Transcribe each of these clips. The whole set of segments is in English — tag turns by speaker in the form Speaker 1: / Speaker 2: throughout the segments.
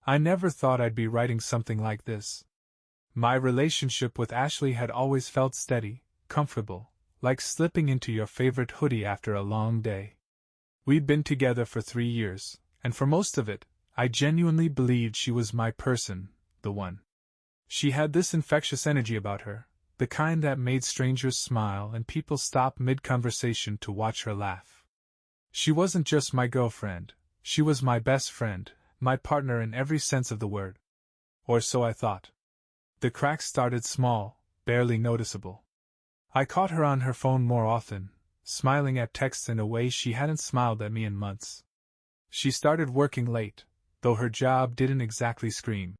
Speaker 1: I never thought I'd be writing something like this. My relationship with Ashley had always felt steady, comfortable, like slipping into your favorite hoodie after a long day. We'd been together for 3 years, and for most of it, I genuinely believed she was my person, the one. She had this infectious energy about her, the kind that made strangers smile and people stop mid-conversation to watch her laugh. She wasn't just my girlfriend, she was my best friend, my partner in every sense of the word. Or so I thought. The cracks started small, barely noticeable. I caught her on her phone more often, smiling at texts in a way she hadn't smiled at me in months. She started working late, though her job didn't exactly scream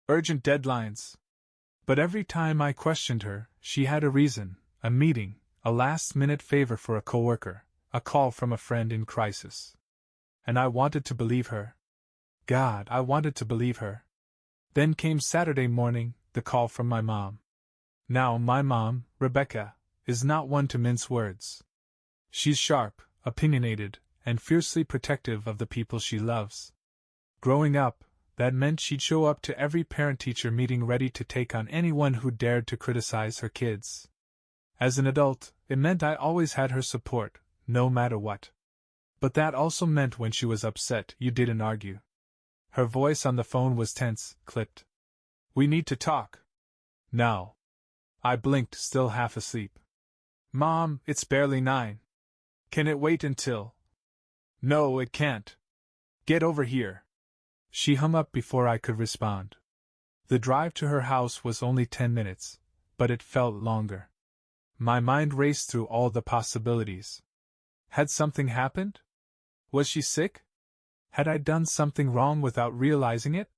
Speaker 1: urgent deadlines. But every time I questioned her, she had a reason, a meeting, a last-minute favor for a coworker, a call from a friend in crisis. And I wanted to believe her. God, I wanted to believe her. Then came Saturday morning, the call from my mom. Now, my mom, Rebecca, is not one to mince words. She's sharp, opinionated, and fiercely protective of the people she loves. Growing up, that meant she'd show up to every parent-teacher meeting ready to take on anyone who dared to criticize her kids. As an adult, it meant I always had her support, no matter what. But that also meant when she was upset, you didn't argue. Her voice on the phone was tense, clipped. We need to talk. Now. I blinked, still half asleep. Mom, it's barely 9. Can it wait until? No, it can't. Get over here. She hung up before I could respond. The drive to her house was only 10 minutes, but it felt longer. My mind raced through all the possibilities. Had something happened? Was she sick? Had I done something wrong without realizing it?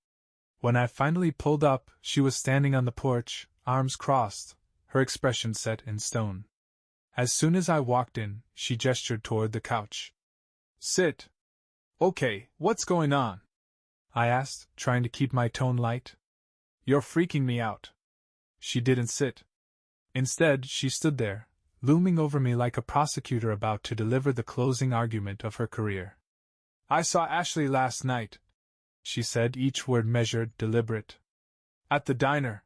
Speaker 1: When I finally pulled up, she was standing on the porch, arms crossed, her expression set in stone. As soon as I walked in, she gestured toward the couch. Sit. Okay, what's going on? I asked, trying to keep my tone light. You're freaking me out. She didn't sit. Instead, she stood there, looming over me like a prosecutor about to deliver the closing argument of her career. I saw Ashley last night, she said, each word measured, deliberate. At the diner.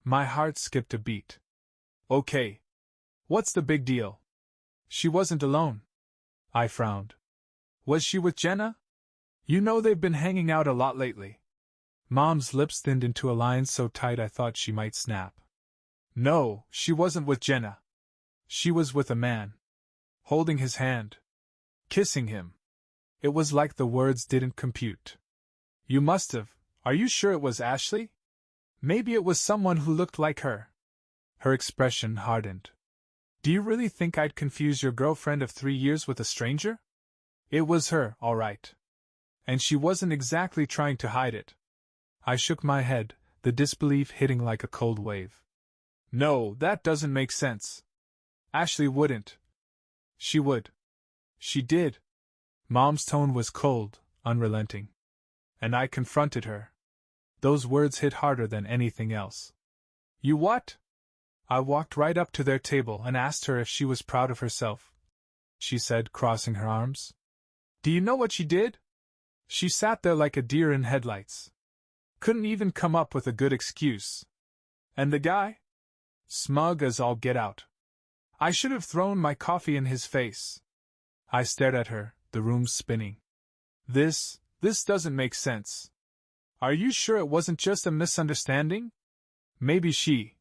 Speaker 1: My heart skipped a beat. Okay. What's the big deal? She wasn't alone. I frowned. Was she with Jenna? You know they've been hanging out a lot lately. Mom's lips thinned into a line so tight I thought she might snap. No, she wasn't with Jenna. She was with a man. Holding his hand. Kissing him. It was like the words didn't compute. You must have. Are you sure it was Ashley? Maybe it was someone who looked like her. Her expression hardened. Do you really think I'd confuse your girlfriend of 3 years with a stranger? It was her, all right. And she wasn't exactly trying to hide it. I shook my head, the disbelief hitting like a cold wave. No, that doesn't make sense. Ashley wouldn't. She would. She did. Mom's tone was cold, unrelenting. And I confronted her. Those words hit harder than anything else. You what? I walked right up to their table and asked her if she was proud of herself. She said, crossing her arms. Do you know what she did? She sat there like a deer in headlights. Couldn't even come up with a good excuse. And the guy? Smug as all get out. I should have thrown my coffee in his face. I stared at her, the room spinning. This doesn't make sense. Are you sure it wasn't just a misunderstanding? Maybe she.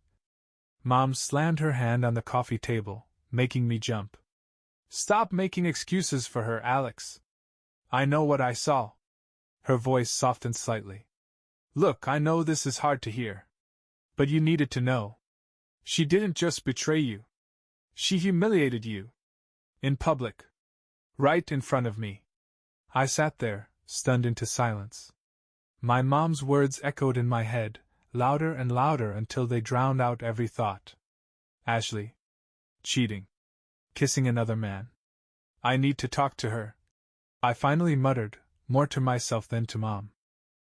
Speaker 1: Mom slammed her hand on the coffee table, making me jump. Stop making excuses for her, Alex. I know what I saw. Her voice softened slightly. Look, I know this is hard to hear. But you needed to know. She didn't just betray you. She humiliated you. In public. Right in front of me. I sat there, stunned into silence. My mom's words echoed in my head, louder and louder until they drowned out every thought. Ashley. Cheating. Kissing another man. I need to talk to her. I finally muttered, more to myself than to Mom.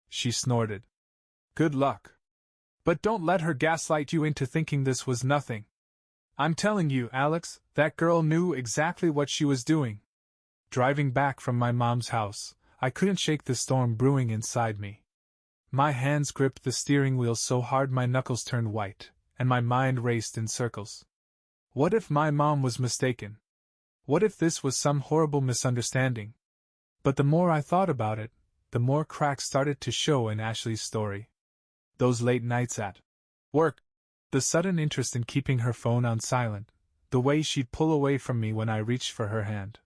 Speaker 1: She snorted. Good luck. But don't let her gaslight you into thinking this was nothing. I'm telling you, Alex, that girl knew exactly what she was doing. Driving back from my mom's house, I couldn't shake the storm brewing inside me. My hands gripped the steering wheel so hard my knuckles turned white, and my mind raced in circles. What if my mom was mistaken? What if this was some horrible misunderstanding? But the more I thought about it, the more cracks started to show in Ashley's story. Those late nights at work, the sudden interest in keeping her phone on silent, the way she'd pull away from me when I reached for her hand.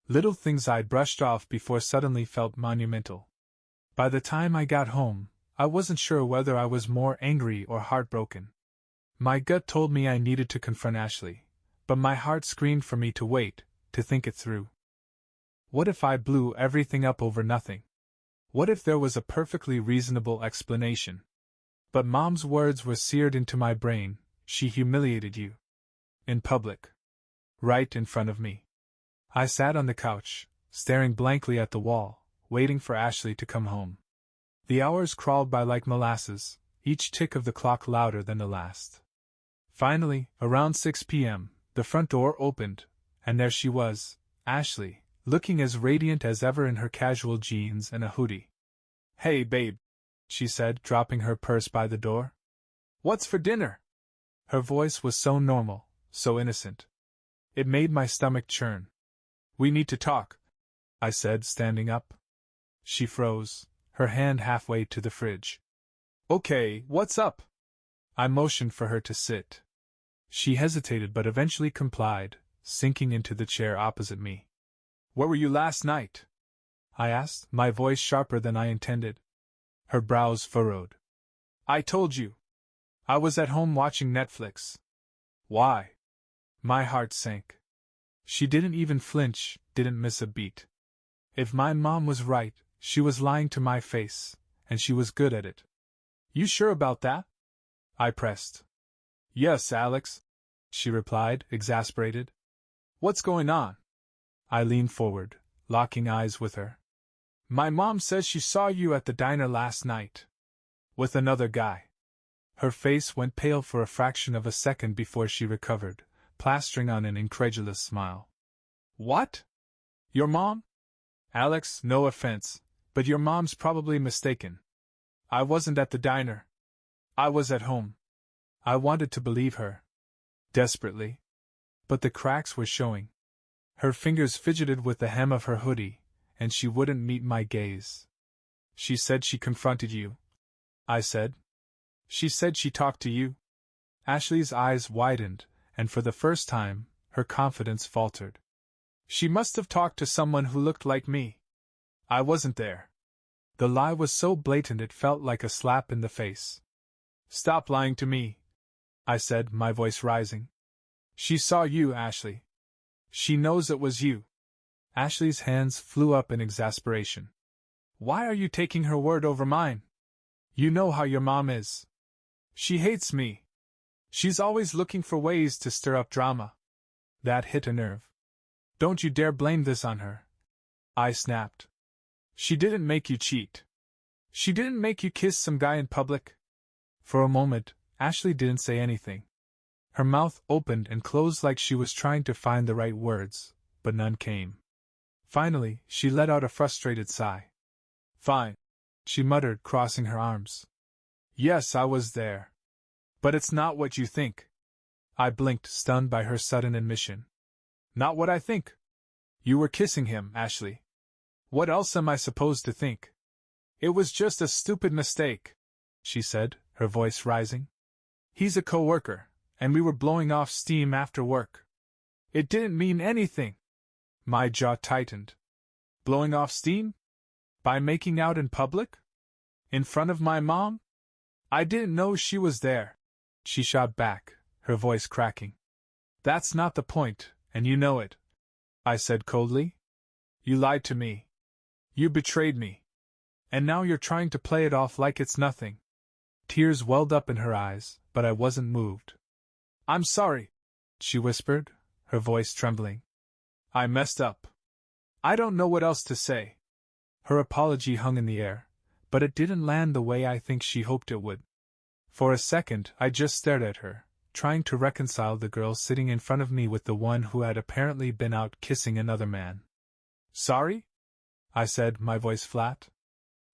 Speaker 1: Little things I'd brushed off before suddenly felt monumental. By the time I got home, I wasn't sure whether I was more angry or heartbroken. My gut told me I needed to confront Ashley, but my heart screamed for me to wait, to think it through. What if I blew everything up over nothing? What if there was a perfectly reasonable explanation? But Mom's words were seared into my brain. She humiliated you. In public. Right in front of me. I sat on the couch, staring blankly at the wall, waiting for Ashley to come home. The hours crawled by like molasses, each tick of the clock louder than the last. Finally, around 6 p.m., the front door opened, and there she was, Ashley, looking as radiant as ever in her casual jeans and a hoodie. "Hey, babe," she said, dropping her purse by the door. "What's for dinner?" Her voice was so normal, so innocent. It made my stomach churn. "We need to talk," I said, standing up. She froze, her hand halfway to the fridge. "Okay, what's up?" I motioned for her to sit. She hesitated but eventually complied, sinking into the chair opposite me. "Where were you last night?" I asked, my voice sharper than I intended. Her brows furrowed. "I told you. I was at home watching Netflix." "Why?" My heart sank. She didn't even flinch, didn't miss a beat. If my mom was right, she was lying to my face, and she was good at it. "You sure about that?" I pressed. "Yes, Alex," she replied, exasperated. "What's going on?" I leaned forward, locking eyes with her. "My mom says she saw you at the diner last night. With another guy." Her face went pale for a fraction of a second before she recovered, plastering on an incredulous smile. "What? Your mom?" "Alex, no offense, but your mom's probably mistaken. I wasn't at the diner. I was at home." I wanted to believe her. Desperately. But the cracks were showing. Her fingers fidgeted with the hem of her hoodie, and she wouldn't meet my gaze. "She said she confronted you," I said. "She said she talked to you?" Ashley's eyes widened, and for the first time, her confidence faltered. "She must have talked to someone who looked like me. I wasn't there." The lie was so blatant it felt like a slap in the face. "Stop lying to me," I said, my voice rising. "She saw you, Ashley. She knows it was you." Ashley's hands flew up in exasperation. "Why are you taking her word over mine? You know how your mom is. She hates me. She's always looking for ways to stir up drama." That hit a nerve. "Don't you dare blame this on her," I snapped. "She didn't make you cheat. She didn't make you kiss some guy in public." For a moment, Ashley didn't say anything. Her mouth opened and closed like she was trying to find the right words, but none came. Finally, she let out a frustrated sigh. "Fine," she muttered, crossing her arms. "Yes, I was there. But it's not what you think." I blinked, stunned by her sudden admission. "Not what I think? You were kissing him, Ashley. What else am I supposed to think?" "It was just a stupid mistake," she said, her voice rising. "He's a co-worker, and we were blowing off steam after work. It didn't mean anything." My jaw tightened. "Blowing off steam? By making out in public? In front of my mom? I didn't know she was there," she shot back, her voice cracking. "That's not the point, and you know it," I said coldly. "You lied to me. You betrayed me. And now you're trying to play it off like it's nothing." Tears welled up in her eyes, but I wasn't moved. "I'm sorry," she whispered, her voice trembling. "I messed up. I don't know what else to say." Her apology hung in the air, but it didn't land the way I think she hoped it would. For a second, I just stared at her, trying to reconcile the girl sitting in front of me with the one who had apparently been out kissing another man. "Sorry?" I said, my voice flat.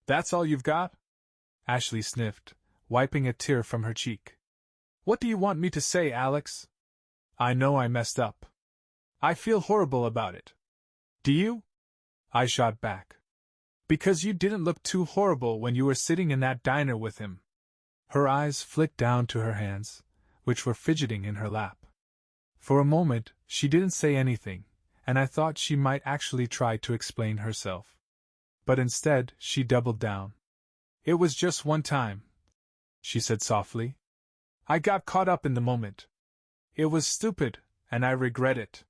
Speaker 1: "That's all you've got?" Ashley sniffed, wiping a tear from her cheek. What do you want me to say, Alex? I know I messed up. I feel horrible about it. Do you? I shot back. Because you didn't look too horrible when you were sitting in that diner with him. Her eyes flicked down to her hands, which were fidgeting in her lap. For a moment, she didn't say anything, and I thought she might actually try to explain herself. But instead, she doubled down. It was just one time, she said softly. I got caught up in the moment. It was stupid, and I regret it.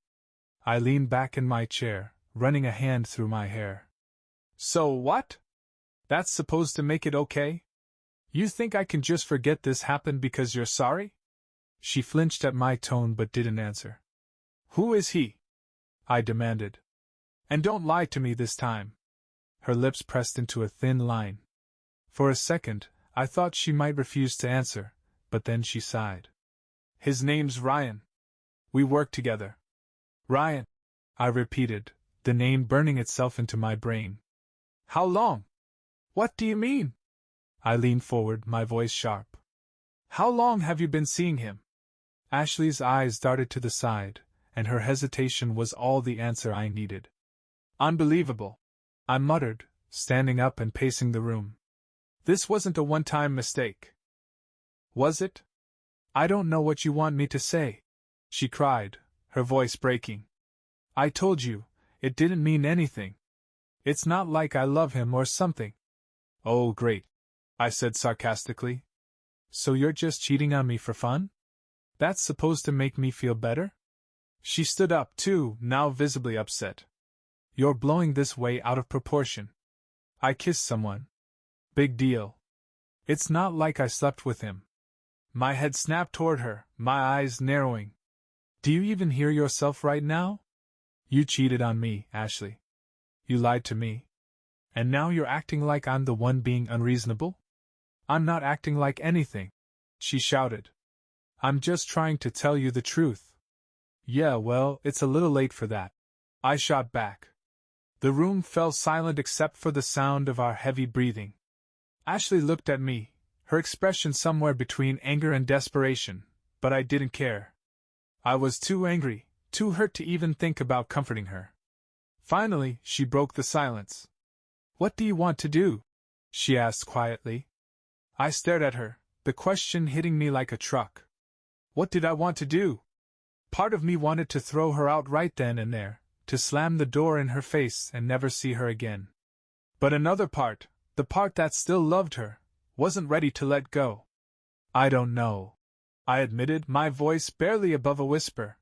Speaker 1: I leaned back in my chair, running a hand through my hair. So what? That's supposed to make it okay? You think I can just forget this happened because you're sorry? She flinched at my tone but didn't answer. Who is he? I demanded. And don't lie to me this time. Her lips pressed into a thin line. For a second, I thought she might refuse to answer, but then she sighed. His name's Ryan. We work together. Ryan, I repeated, the name burning itself into my brain. How long? What do you mean? I leaned forward, my voice sharp. How long have you been seeing him? Ashley's eyes darted to the side, and her hesitation was all the answer I needed. Unbelievable, I muttered, standing up and pacing the room. This wasn't a one-time mistake. Was it? I don't know what you want me to say, she cried, her voice breaking. I told you, it didn't mean anything. It's not like I love him or something. Oh, great, I said sarcastically. So you're just cheating on me for fun? That's supposed to make me feel better? She stood up too, now visibly upset. You're blowing this way out of proportion. I kissed someone. Big deal. It's not like I slept with him. My head snapped toward her, my eyes narrowing. Do you even hear yourself right now? You cheated on me, Ashley. You lied to me. And now you're acting like I'm the one being unreasonable? I'm not acting like anything, she shouted. I'm just trying to tell you the truth. Yeah, well, it's a little late for that, I shot back. The room fell silent except for the sound of our heavy breathing. Ashley looked at me, her expression somewhere between anger and desperation, but I didn't care. I was too angry, too hurt to even think about comforting her. Finally, she broke the silence. What do you want to do? She asked quietly. I stared at her, the question hitting me like a truck. What did I want to do? Part of me wanted to throw her out right then and there, to slam the door in her face and never see her again. But another part, the part that still loved her, wasn't ready to let go. I don't know, I admitted, my voice barely above a whisper.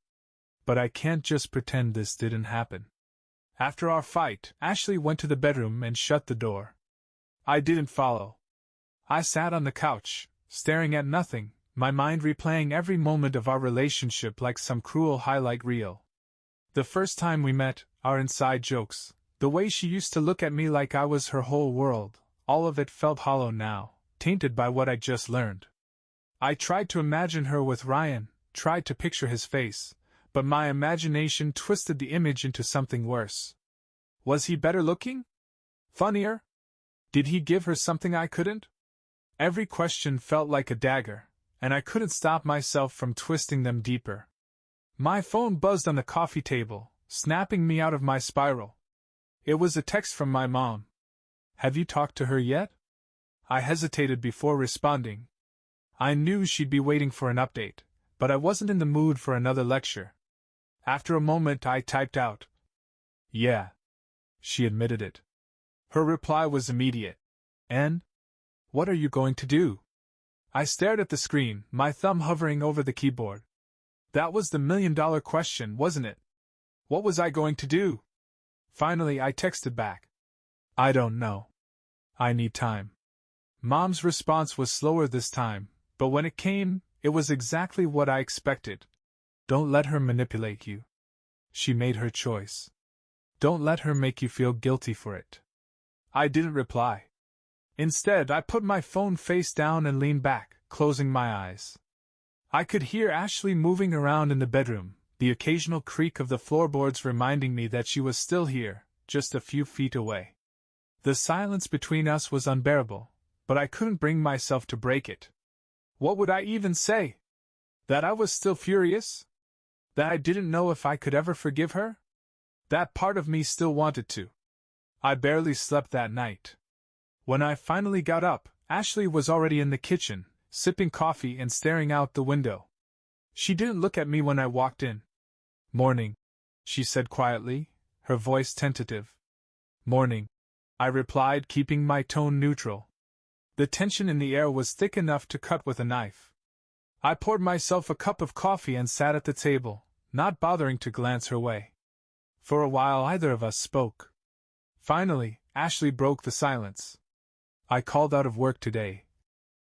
Speaker 1: But I can't just pretend this didn't happen. After our fight, Ashley went to the bedroom and shut the door. I didn't follow. I sat on the couch, staring at nothing, my mind replaying every moment of our relationship like some cruel highlight reel. The first time we met, our inside jokes, the way she used to look at me like I was her whole world, all of it felt hollow now, tainted by what I'd just learned. I tried to imagine her with Ryan, tried to picture his face, but my imagination twisted the image into something worse. Was he better looking? Funnier? Did he give her something I couldn't? Every question felt like a dagger, and I couldn't stop myself from twisting them deeper. My phone buzzed on the coffee table, snapping me out of my spiral. It was a text from my mom. Have you talked to her yet? I hesitated before responding. I knew she'd be waiting for an update, but I wasn't in the mood for another lecture. After a moment I typed out, "Yeah." She admitted it. Her reply was immediate. "And? What are you going to do?" I stared at the screen, my thumb hovering over the keyboard. That was the million-dollar question, wasn't it? What was I going to do? Finally I texted back, "I don't know. I need time." Mom's response was slower this time, but when it came, it was exactly what I expected. Don't let her manipulate you. She made her choice. Don't let her make you feel guilty for it. I didn't reply. Instead, I put my phone face down and leaned back, closing my eyes. I could hear Ashley moving around in the bedroom, the occasional creak of the floorboards reminding me that she was still here, just a few feet away. The silence between us was unbearable, but I couldn't bring myself to break it. What would I even say? That I was still furious? That I didn't know if I could ever forgive her? That part of me still wanted to. I barely slept that night. When I finally got up, Ashley was already in the kitchen, sipping coffee and staring out the window. She didn't look at me when I walked in. "Morning," she said quietly, her voice tentative. "Morning," I replied, keeping my tone neutral. The tension in the air was thick enough to cut with a knife. I poured myself a cup of coffee and sat at the table, not bothering to glance her way. For a while either of us spoke. Finally, Ashley broke the silence. "I called out of work today,"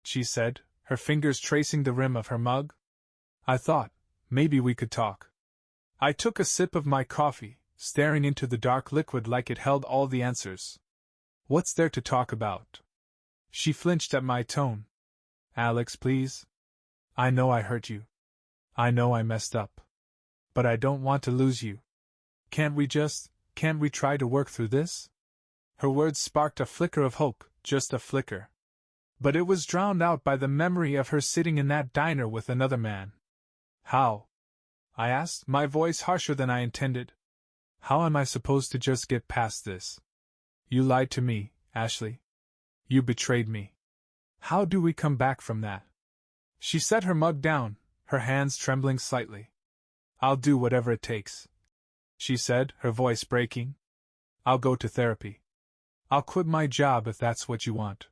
Speaker 1: she said, her fingers tracing the rim of her mug. "I thought, maybe we could talk." I took a sip of my coffee, staring into the dark liquid like it held all the answers. "What's there to talk about?" She flinched at my tone. "Alex, please. I know I hurt you. I know I messed up. But I don't want to lose you. Can't we try to work through this?" Her words sparked a flicker of hope, just a flicker. But it was drowned out by the memory of her sitting in that diner with another man. "How?" I asked, my voice harsher than I intended. "How am I supposed to just get past this? You lied to me, Ashley. You betrayed me. How do we come back from that?" She set her mug down, her hands trembling slightly. "I'll do whatever it takes," she said, her voice breaking. "I'll go to therapy. I'll quit my job if that's what you want.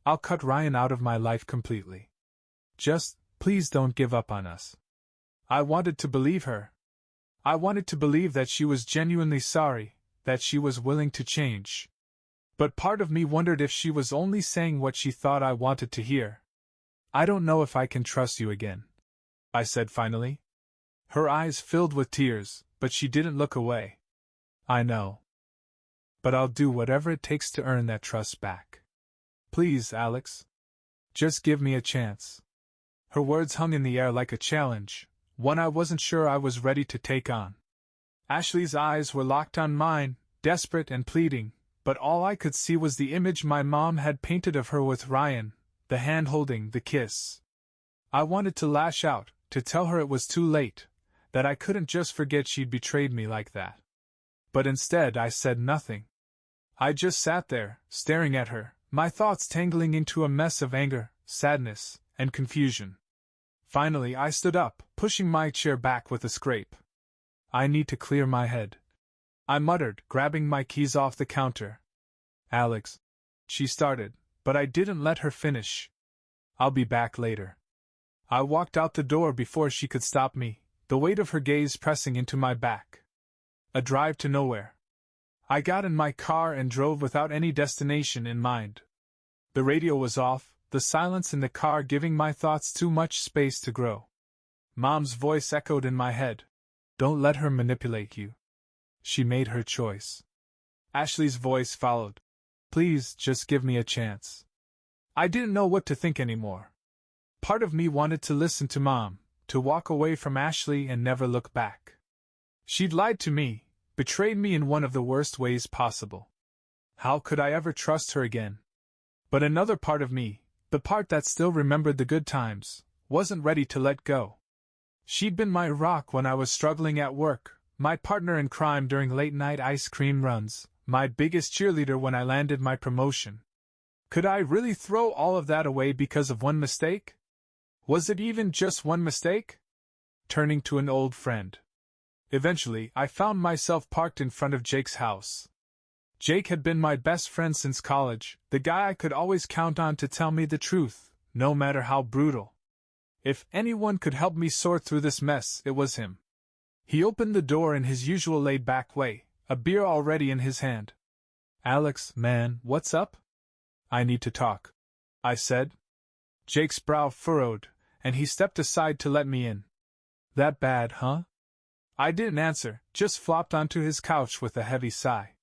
Speaker 1: I'll cut Ryan out of my life completely. Just, please don't give up on us." I wanted to believe her. I wanted to believe that she was genuinely sorry, that she was willing to change. But part of me wondered if she was only saying what she thought I wanted to hear. "I don't know if I can trust you again," I said finally. Her eyes filled with tears, but she didn't look away. "I know. But I'll do whatever it takes to earn that trust back. Please, Alex. Just give me a chance." Her words hung in the air like a challenge, one I wasn't sure I was ready to take on. Ashley's eyes were locked on mine, desperate and pleading, but all I could see was the image my mom had painted of her with Ryan, the hand-holding, the kiss. I wanted to lash out, to tell her it was too late, that I couldn't just forget she'd betrayed me like that. But instead I said nothing. I just sat there, staring at her, my thoughts tangling into a mess of anger, sadness, and confusion. Finally I stood up, pushing my chair back with a scrape. "I need to clear my head," I muttered, grabbing my keys off the counter. "Alex," she started, but I didn't let her finish. "I'll be back later." I walked out the door before she could stop me, the weight of her gaze pressing into my back. A drive to nowhere. I got in my car and drove without any destination in mind. The radio was off, the silence in the car giving my thoughts too much space to grow. Mom's voice echoed in my head. "Don't let her manipulate you. She made her choice." Ashley's voice followed. "Please, just give me a chance." I didn't know what to think anymore. Part of me wanted to listen to Mom, to walk away from Ashley and never look back. She'd lied to me, betrayed me in one of the worst ways possible. How could I ever trust her again? But another part of me, the part that still remembered the good times, wasn't ready to let go. She'd been my rock when I was struggling at work, my partner in crime during late-night ice cream runs, my biggest cheerleader when I landed my promotion. Could I really throw all of that away because of one mistake? Was it even just one mistake? Turning to an old friend. Eventually, I found myself parked in front of Jake's house. Jake had been my best friend since college, the guy I could always count on to tell me the truth, no matter how brutal. If anyone could help me sort through this mess, it was him. He opened the door in his usual laid-back way, a beer already in his hand. "Alex, man, what's up?" "I need to talk," I said. Jake's brow furrowed, and he stepped aside to let me in. "That bad, huh?" I didn't answer, just flopped onto his couch with a heavy sigh.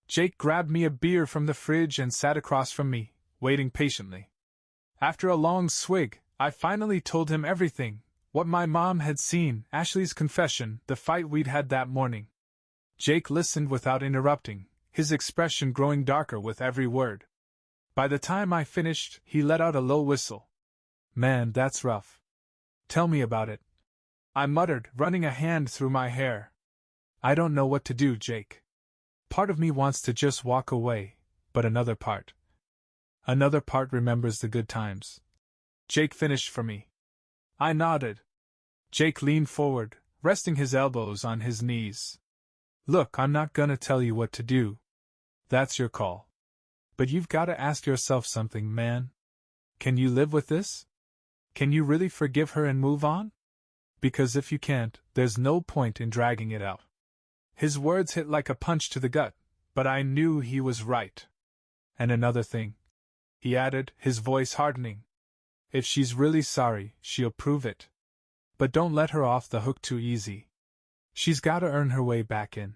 Speaker 1: Jake grabbed me a beer from the fridge and sat across from me, waiting patiently. After a long swig, I finally told him everything, what my mom had seen, Ashley's confession, the fight we'd had that morning. Jake listened without interrupting, his expression growing darker with every word. By the time I finished, he let out a low whistle. Man, that's rough. Tell me about it. I muttered, running a hand through my hair. I don't know what to do, Jake. Part of me wants to just walk away, but another part remembers the good times. Jake finished for me. I nodded. Jake leaned forward, resting his elbows on his knees. Look, I'm not gonna tell you what to do. That's your call. But you've gotta ask yourself something, man. Can you live with this? Can you really forgive her and move on? Because if you can't, there's no point in dragging it out. His words hit like a punch to the gut, but I knew he was right. And another thing, he added, his voice hardening. If she's really sorry, she'll prove it. But don't let her off the hook too easy. She's gotta earn her way back in.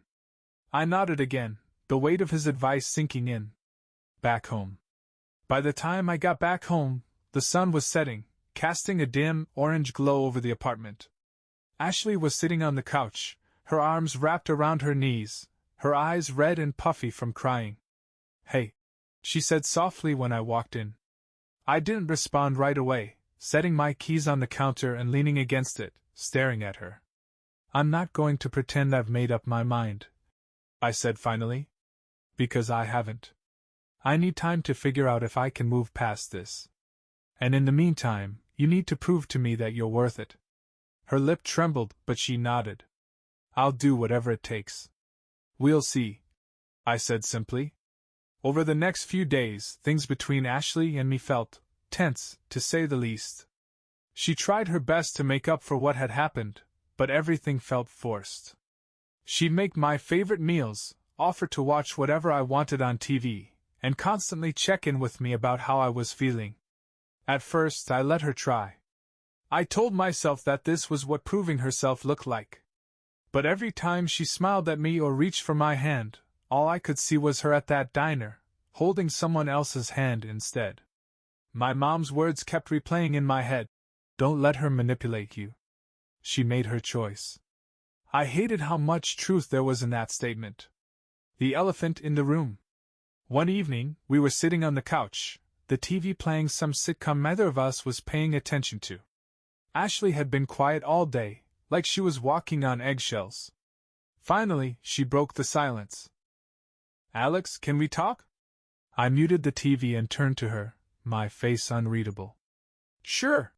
Speaker 1: I nodded again, the weight of his advice sinking in. Back home. By the time I got back home, the sun was setting, casting a dim, orange glow over the apartment. Ashley was sitting on the couch, her arms wrapped around her knees, her eyes red and puffy from crying. Hey, she said softly when I walked in. I didn't respond right away, setting my keys on the counter and leaning against it, staring at her. I'm not going to pretend I've made up my mind, I said finally. Because I haven't. I need time to figure out if I can move past this. And in the meantime, you need to prove to me that you're worth it. Her lip trembled, but she nodded. I'll do whatever it takes. We'll see, I said simply. Over the next few days, things between Ashley and me felt tense, to say the least. She tried her best to make up for what had happened, but everything felt forced. She'd make my favorite meals, offer to watch whatever I wanted on TV, and constantly check in with me about how I was feeling. At first, I let her try. I told myself that this was what proving herself looked like. But every time she smiled at me or reached for my hand, all I could see was her at that diner, holding someone else's hand instead. My mom's words kept replaying in my head. Don't let her manipulate you. She made her choice. I hated how much truth there was in that statement. The elephant in the room. One evening, we were sitting on the couch, the TV playing some sitcom neither of us was paying attention to. Ashley had been quiet all day, like she was walking on eggshells. Finally, she broke the silence. Alex, can we talk? I muted the TV and turned to her, my face unreadable. Sure.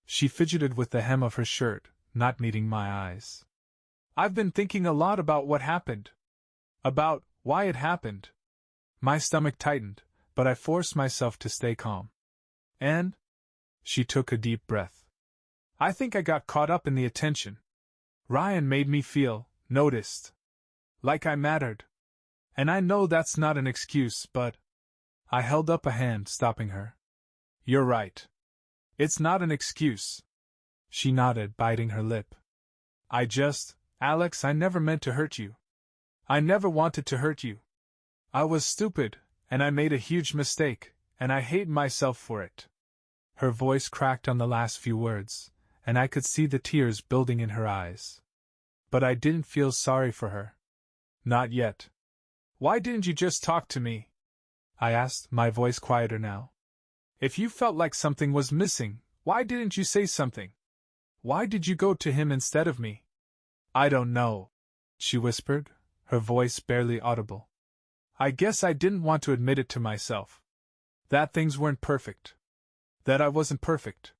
Speaker 1: She fidgeted with the hem of her shirt, not meeting my eyes. I've been thinking a lot about what happened. About why it happened. My stomach tightened, but I forced myself to stay calm. And? She took a deep breath. I think I got caught up in the attention. Ryan made me feel noticed. Like I mattered. And I know that's not an excuse, but... I held up a hand, stopping her. You're right. It's not an excuse. She nodded, biting her lip. Alex, I never meant to hurt you. I never wanted to hurt you. I was stupid, and I made a huge mistake, and I hate myself for it. Her voice cracked on the last few words, and I could see the tears building in her eyes. But I didn't feel sorry for her. Not yet. Why didn't you just talk to me? I asked, my voice quieter now. If you felt like something was missing, why didn't you say something? Why did you go to him instead of me? I don't know, she whispered, her voice barely audible. I guess I didn't want to admit it to myself. That things weren't perfect. That I wasn't perfect.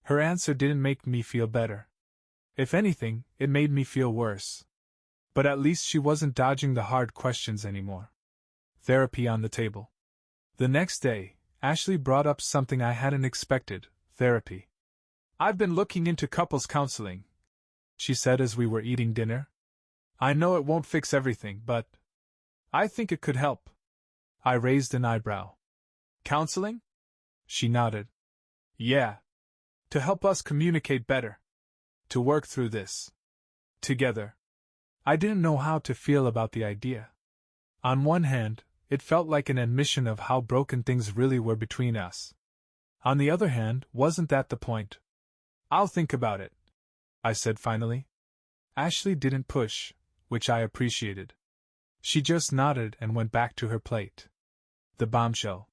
Speaker 1: Her answer didn't make me feel better. If anything, it made me feel worse. But at least she wasn't dodging the hard questions anymore. Therapy on the table. The next day, Ashley brought up something I hadn't expected, therapy. I've been looking into couples counseling, she said as we were eating dinner. I know it won't fix everything, but I think it could help. I raised an eyebrow. Counseling? She nodded. Yeah. To help us communicate better. To work through this. Together. I didn't know how to feel about the idea. On one hand, it felt like an admission of how broken things really were between us. On the other hand, wasn't that the point? I'll think about it, I said finally. Ashley didn't push, which I appreciated. She just nodded and went back to her plate. The bombshell.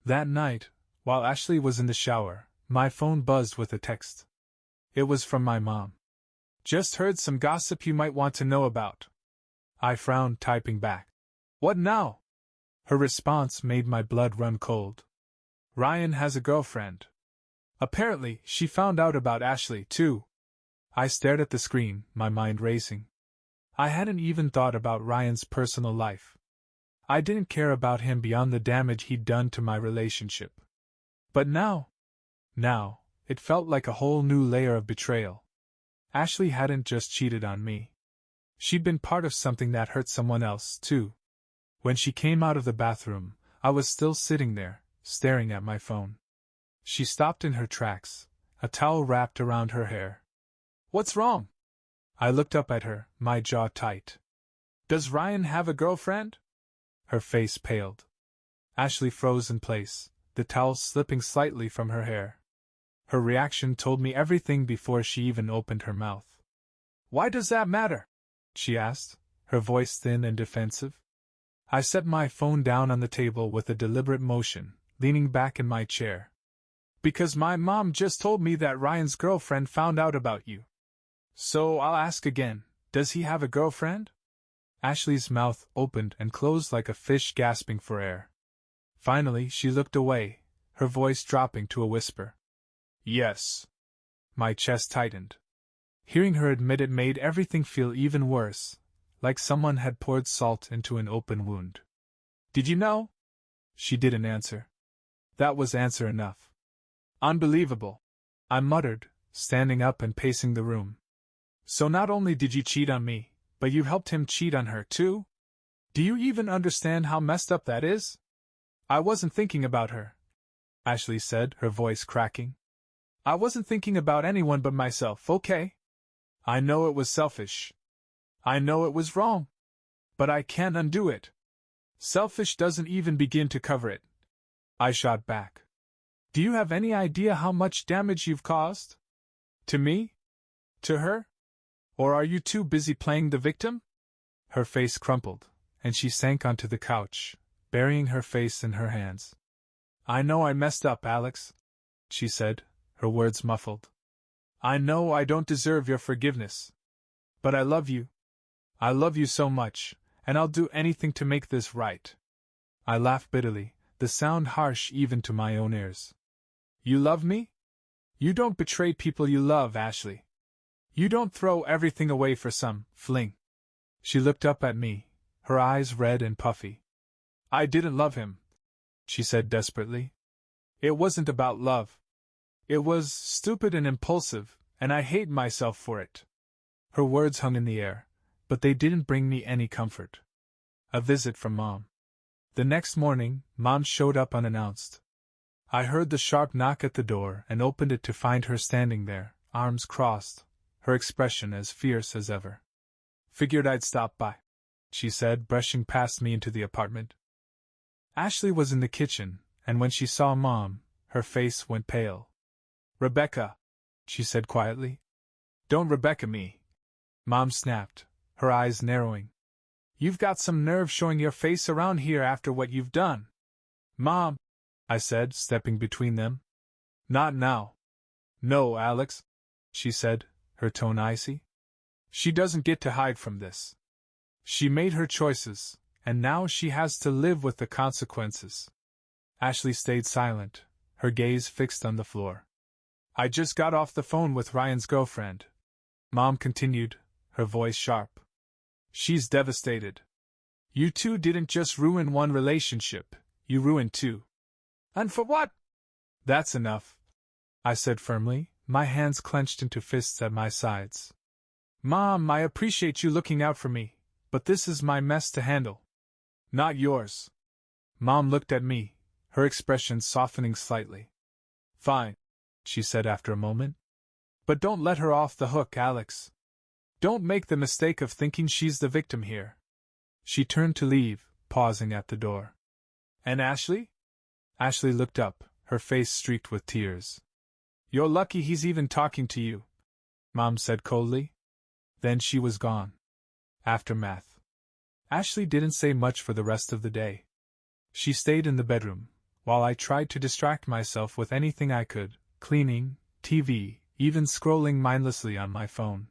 Speaker 1: That night, while Ashley was in the shower, my phone buzzed with a text. It was from my mom. "Just heard some gossip you might want to know about." I frowned, typing back, "What now?" Her response made my blood run cold. "Ryan has a girlfriend. Apparently, she found out about Ashley, too." I stared at the screen, my mind racing. I hadn't even thought about Ryan's personal life. I didn't care about him beyond the damage he'd done to my relationship. But now, it felt like a whole new layer of betrayal. Ashley hadn't just cheated on me. She'd been part of something that hurt someone else, too. When she came out of the bathroom, I was still sitting there, staring at my phone. She stopped in her tracks, a towel wrapped around her hair. "What's wrong?" I looked up at her, my jaw tight. "Does Ryan have a girlfriend?" Her face paled. Ashley froze in place, the towel slipping slightly from her hair. Her reaction told me everything before she even opened her mouth. "Why does that matter?" she asked, her voice thin and defensive. I set my phone down on the table with a deliberate motion, leaning back in my chair. "Because my mom just told me that Ryan's girlfriend found out about you. So I'll ask again, does he have a girlfriend?" Ashley's mouth opened and closed like a fish gasping for air. Finally, she looked away, her voice dropping to a whisper. "Yes." My chest tightened. Hearing her admit it made everything feel even worse, like someone had poured salt into an open wound. "Did you know?" She didn't answer. That was answer enough. "Unbelievable," I muttered, standing up and pacing the room. "So not only did you cheat on me, but you helped him cheat on her, too? Do you even understand how messed up that is?" "I wasn't thinking about her," Ashley said, her voice cracking. "I wasn't thinking about anyone but myself, okay? I know it was selfish. I know it was wrong. But I can't undo it. Selfish doesn't even begin to cover it." I shot back. "Do you have any idea how much damage you've caused? To me? To her? Or are you too busy playing the victim?" Her face crumpled, and she sank onto the couch, burying her face in her hands. "I know I messed up, Alex," she said, her words muffled. "I know I don't deserve your forgiveness. But I love you. I love you so much, and I'll do anything to make this right." I laughed bitterly, the sound harsh even to my own ears. "You love me? You don't betray people you love, Ashley. You don't throw everything away for some fling." She looked up at me, her eyes red and puffy. "I didn't love him," she said desperately. "It wasn't about love. It was stupid and impulsive, and I hate myself for it." Her words hung in the air, but they didn't bring me any comfort. A visit from Mom. The next morning, Mom showed up unannounced. I heard the sharp knock at the door and opened it to find her standing there, arms crossed, her expression as fierce as ever. "Figured I'd stop by," she said, brushing past me into the apartment. Ashley was in the kitchen, and when she saw Mom, her face went pale. "Rebecca," she said quietly. "Don't Rebecca me," Mom snapped, her eyes narrowing. "You've got some nerve showing your face around here after what you've done." "Mom," I said, stepping between them. "Not now." "No, Alex," she said, her tone icy. "She doesn't get to hide from this. She made her choices, and now she has to live with the consequences." Ashley stayed silent, her gaze fixed on the floor. "I just got off the phone with Ryan's girlfriend," Mom continued, her voice sharp. "She's devastated. You two didn't just ruin one relationship, you ruined two." "And for what?" "That's enough," I said firmly, my hands clenched into fists at my sides. "Mom, I appreciate you looking out for me, but this is my mess to handle. Not yours." Mom looked at me, her expression softening slightly. "Fine," she said after a moment. "But don't let her off the hook, Alex. Don't make the mistake of thinking she's the victim here." She turned to leave, pausing at the door. "And Ashley?" Ashley looked up, her face streaked with tears. "You're lucky he's even talking to you," Mom said coldly. Then she was gone. Aftermath. Ashley didn't say much for the rest of the day. She stayed in the bedroom, while I tried to distract myself with anything I could, cleaning, TV, even scrolling mindlessly on my phone.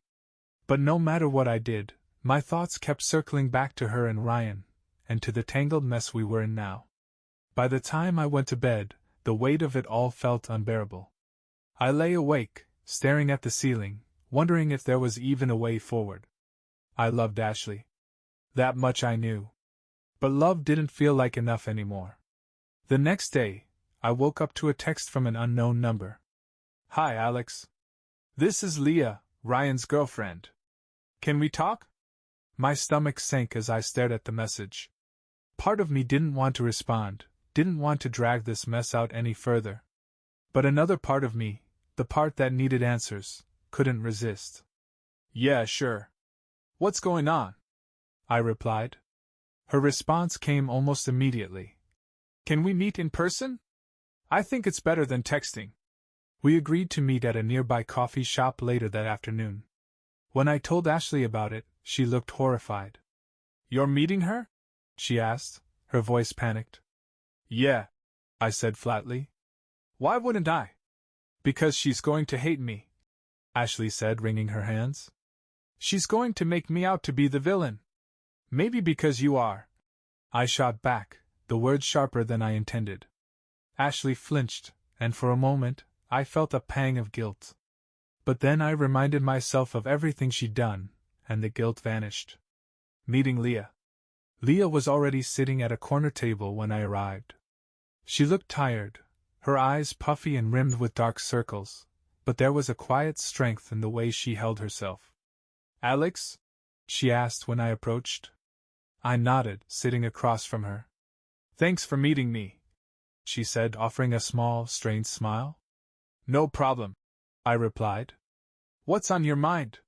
Speaker 1: But no matter what I did, my thoughts kept circling back to her and Ryan, and to the tangled mess we were in now. By the time I went to bed, the weight of it all felt unbearable. I lay awake, staring at the ceiling, wondering if there was even a way forward. I loved Ashley. That much I knew. But love didn't feel like enough anymore. The next day, I woke up to a text from an unknown number. "Hi, Alex. This is Leah, Ryan's girlfriend. Can we talk?" My stomach sank as I stared at the message. Part of me didn't want to respond, didn't want to drag this mess out any further. But another part of me, the part that needed answers, couldn't resist. "Yeah, sure. What's going on?" I replied. Her response came almost immediately. "Can we meet in person? I think it's better than texting." We agreed to meet at a nearby coffee shop later that afternoon. When I told Ashley about it, she looked horrified. "You're meeting her?" she asked, her voice panicked. "Yeah," I said flatly. "Why wouldn't I?" "Because she's going to hate me," Ashley said, wringing her hands. "She's going to make me out to be the villain. Maybe because you are." I shot back, the words sharper than I intended. Ashley flinched, and for a moment, I felt a pang of guilt. But then I reminded myself of everything she'd done, and the guilt vanished. Meeting Leah. Leah was already sitting at a corner table when I arrived. She looked tired, her eyes puffy and rimmed with dark circles, but there was a quiet strength in the way she held herself. "Alex?" she asked when I approached. I nodded, sitting across from her. "Thanks for meeting me," she said, offering a small, strained smile. "No problem," I replied. "What's on your mind?"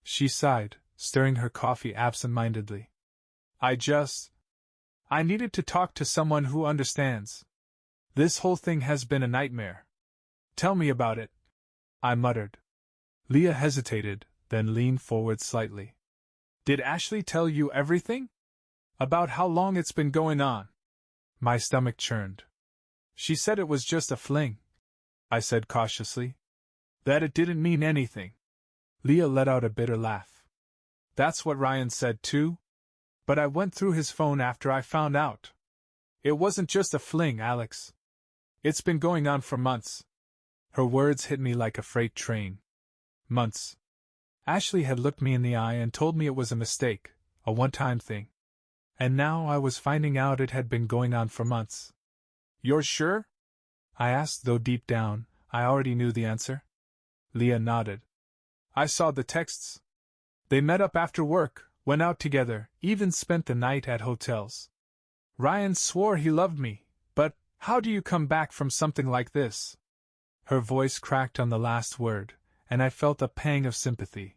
Speaker 1: She sighed, stirring her coffee absent-mindedly. I needed to talk to someone who understands. This whole thing has been a nightmare." "Tell me about it," I muttered. Leah hesitated, then leaned forward slightly. "Did Ashley tell you everything? About how long it's been going on?" My stomach churned. "She said it was just a fling," I said cautiously. "That it didn't mean anything." Leah let out a bitter laugh. "That's what Ryan said too? But I went through his phone after I found out. It wasn't just a fling, Alex. It's been going on for months." Her words hit me like a freight train. Months. Ashley had looked me in the eye and told me it was a mistake, a one-time thing. And now I was finding out it had been going on for months. "You're sure?" I asked, though deep down, I already knew the answer. Leah nodded. "I saw the texts. They met up after work, went out together, even spent the night at hotels. Ryan swore he loved me, but how do you come back from something like this?" Her voice cracked on the last word, and I felt a pang of sympathy.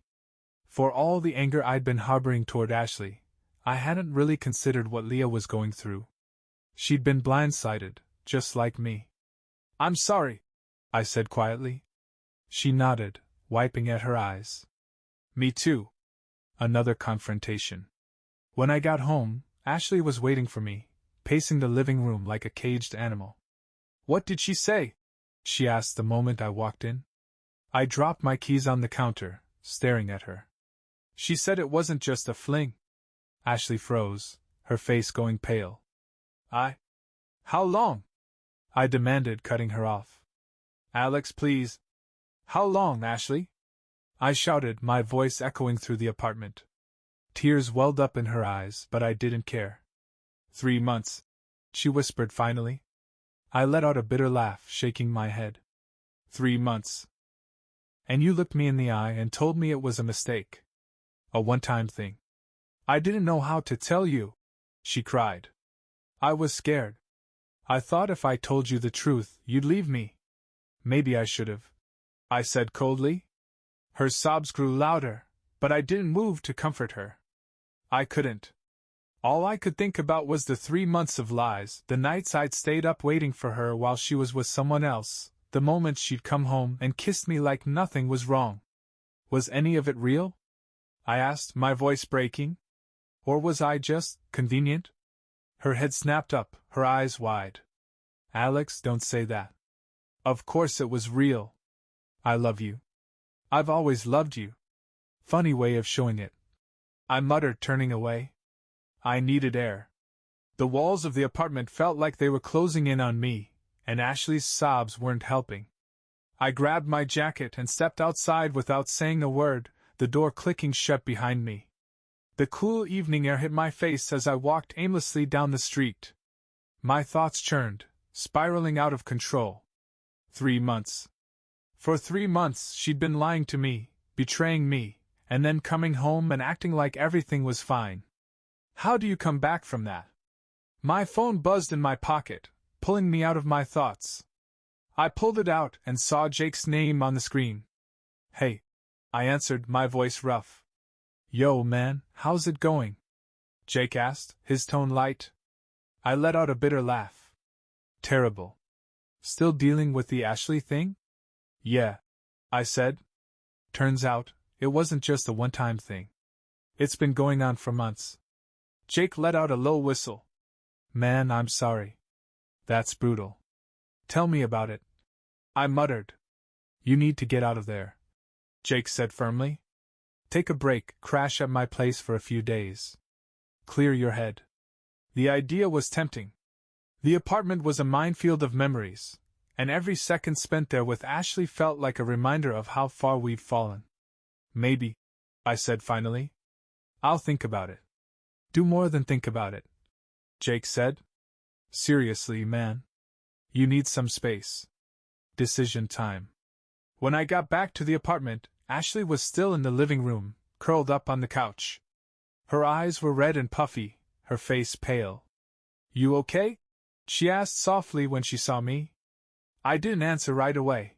Speaker 1: For all the anger I'd been harboring toward Ashley, I hadn't really considered what Leah was going through. She'd been blindsided, just like me. "I'm sorry," I said quietly. She nodded, wiping at her eyes. "Me too." Another confrontation. When I got home, Ashley was waiting for me, pacing the living room like a caged animal. "What did she say?" she asked the moment I walked in. I dropped my keys on the counter, staring at her. "She said it wasn't just a fling." Ashley froze, her face going pale. How long?" I demanded, cutting her off. "Alex, please." "How long, Ashley?" I shouted, my voice echoing through the apartment. Tears welled up in her eyes, but I didn't care. 3 months, she whispered finally. I let out a bitter laugh, shaking my head. 3 months. And you looked me in the eye and told me it was a mistake. A one-time thing. I didn't know how to tell you, she cried. I was scared. I thought if I told you the truth, you'd leave me. Maybe I should have, I said coldly. Her sobs grew louder, but I didn't move to comfort her. I couldn't. All I could think about was the 3 months of lies, the nights I'd stayed up waiting for her while she was with someone else, the moments she'd come home and kissed me like nothing was wrong. Was any of it real? I asked, my voice breaking. Or was I just convenient? Her head snapped up, her eyes wide. Alex, don't say that. Of course it was real. I love you. I've always loved you. Funny way of showing it. I muttered, turning away. I needed air. The walls of the apartment felt like they were closing in on me, and Ashley's sobs weren't helping. I grabbed my jacket and stepped outside without saying a word, the door clicking shut behind me. The cool evening air hit my face as I walked aimlessly down the street. My thoughts churned, spiraling out of control. 3 months. For 3 months she'd been lying to me, betraying me, and then coming home and acting like everything was fine. How do you come back from that? My phone buzzed in my pocket, pulling me out of my thoughts. I pulled it out and saw Jake's name on the screen. Hey, I answered, my voice rough. Yo, man, how's it going? Jake asked, his tone light. I let out a bitter laugh. Terrible. Still dealing with the Ashley thing? Yeah, I said. Turns out, it wasn't just a one-time thing. It's been going on for months. Jake let out a low whistle. Man, I'm sorry. That's brutal. Tell me about it. I muttered. You need to get out of there, Jake said firmly. Take a break, crash at my place for a few days. Clear your head. The idea was tempting. The apartment was a minefield of memories, and every second spent there with Ashley felt like a reminder of how far we've fallen. Maybe, I said finally. I'll think about it. Do more than think about it, Jake said. Seriously, man. You need some space. Decision time. When I got back to the apartment, Ashley was still in the living room, curled up on the couch. Her eyes were red and puffy, her face pale. You okay? She asked softly when she saw me. I didn't answer right away.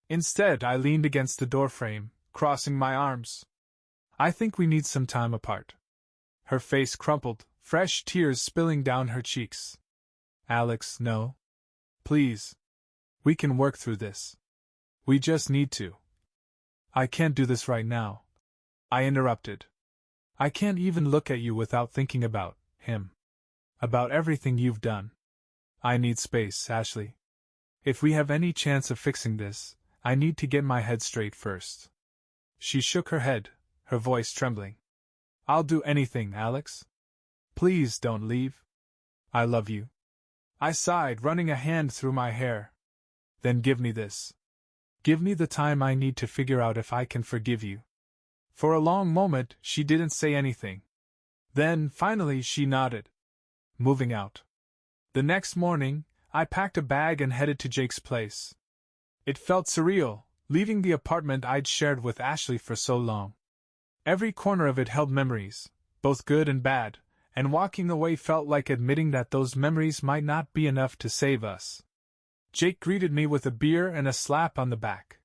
Speaker 1: Instead, I leaned against the doorframe, crossing my arms. I think we need some time apart. Her face crumpled, fresh tears spilling down her cheeks. Alex, no. Please. We can work through this. We just need to. I can't do this right now. I interrupted. I can't even look at you without thinking about him. About everything you've done. I need space, Ashley. If we have any chance of fixing this, I need to get my head straight first. She shook her head, her voice trembling. I'll do anything, Alex. Please don't leave. I love you. I sighed, running a hand through my hair. Then give me this. Give me the time I need to figure out if I can forgive you. For a long moment, she didn't say anything. Then, finally, she nodded. Moving out. The next morning, I packed a bag and headed to Jake's place. It felt surreal, leaving the apartment I'd shared with Ashley for so long. Every corner of it held memories, both good and bad, and walking away felt like admitting that those memories might not be enough to save us. Jake greeted me with a beer and a slap on the back.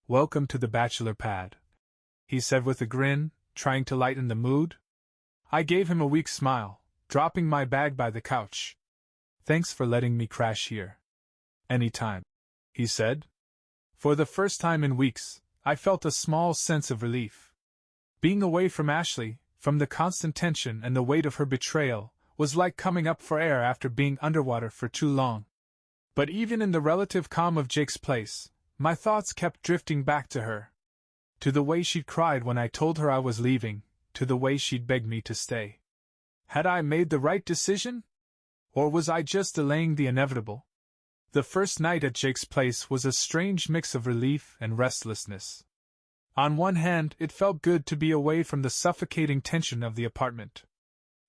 Speaker 1: Welcome to the bachelor pad, he said with a grin, trying to lighten the mood. I gave him a weak smile, dropping my bag by the couch. Thanks for letting me crash here. Anytime, he said. For the first time in weeks, I felt a small sense of relief. Being away from Ashley, from the constant tension and the weight of her betrayal, was like coming up for air after being underwater for too long. But even in the relative calm of Jake's place, my thoughts kept drifting back to her. To the way she'd cried when I told her I was leaving, to the way she'd begged me to stay. Had I made the right decision? Or was I just delaying the inevitable? The first night at Jake's place was a strange mix of relief and restlessness. On one hand, it felt good to be away from the suffocating tension of the apartment.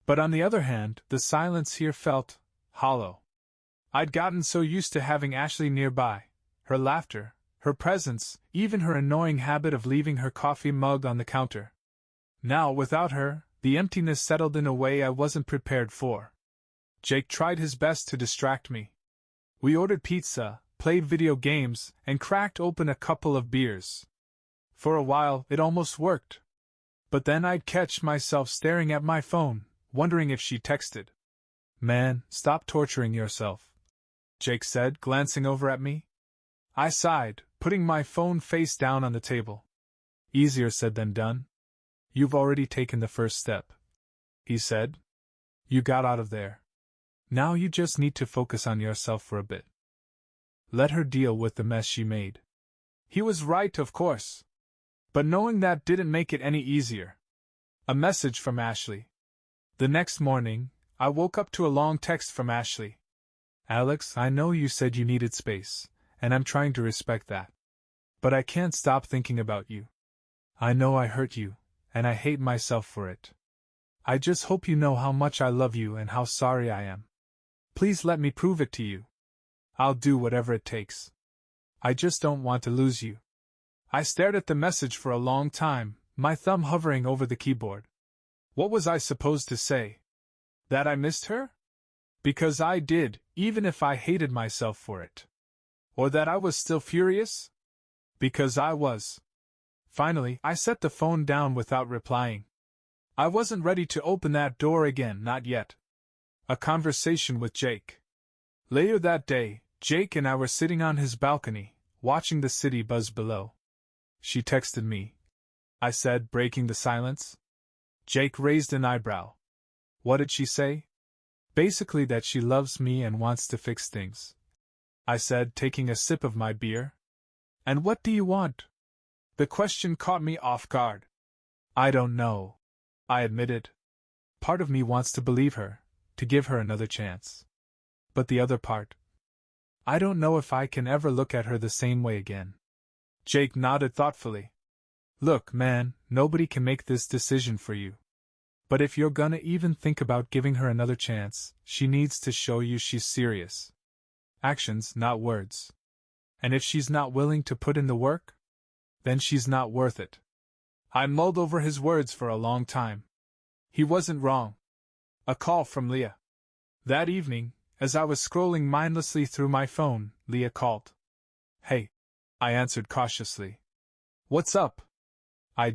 Speaker 1: But on the other hand, the silence here felt hollow. I'd gotten so used to having Ashley nearby, her laughter, her presence, even her annoying habit of leaving her coffee mug on the counter. Now, without her, the emptiness settled in a way I wasn't prepared for. Jake tried his best to distract me. We ordered pizza, played video games, and cracked open a couple of beers. For a while, it almost worked. But then I'd catch myself staring at my phone, wondering if she texted. Man, stop torturing yourself, Jake said, glancing over at me. I sighed, putting my phone face down on the table. Easier said than done. You've already taken the first step, he said. You got out of there. Now you just need to focus on yourself for a bit. Let her deal with the mess she made. He was right, of course. But knowing that didn't make it any easier. A message from Ashley. The next morning, I woke up to a long text from Ashley. Alex, I know you said you needed space, and I'm trying to respect that. But I can't stop thinking about you. I know I hurt you, and I hate myself for it. I just hope you know how much I love you and how sorry I am. Please let me prove it to you. I'll do whatever it takes. I just don't want to lose you. I stared at the message for a long time, my thumb hovering over the keyboard. What was I supposed to say? That I missed her? Because I did, even if I hated myself for it. Or that I was still furious? Because I was. Finally, I set the phone down without replying. I wasn't ready to open that door again, not yet. A conversation with Jake. Later that day, Jake and I were sitting on his balcony, watching the city buzz below. She texted me, I said, breaking the silence. Jake raised an eyebrow. What did she say? Basically that she loves me and wants to fix things. I said, taking a sip of my beer. And what do you want? The question caught me off guard. I don't know, I admitted. Part of me wants to believe her, to give her another chance. But the other part? I don't know if I can ever look at her the same way again. Jake nodded thoughtfully. Look, man, nobody can make this decision for you. But if you're gonna even think about giving her another chance, she needs to show you she's serious. Actions, not words. And if she's not willing to put in the work, then she's not worth it. I mulled over his words for a long time. He wasn't wrong. A call from Leah. That evening, as I was scrolling mindlessly through my phone, Leah called. Hey, I answered cautiously. What's up? I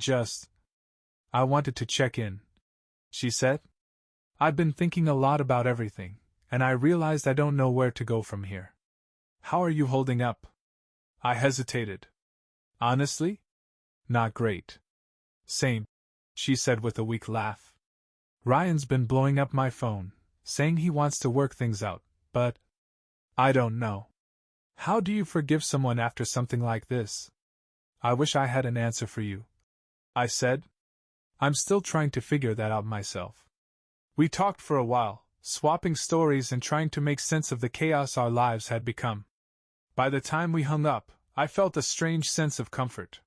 Speaker 1: wanted to check in, she said. I've been thinking a lot about everything, and I realized I don't know where to go from here. How are you holding up? I hesitated. Honestly? Not great. Same, she said with a weak laugh. Ryan's been blowing up my phone, saying he wants to work things out, but I don't know. How do you forgive someone after something like this? I wish I had an answer for you, I said. I'm still trying to figure that out myself. We talked for a while, swapping stories and trying to make sense of the chaos our lives had become. By the time we hung up, I felt a strange sense of comfort.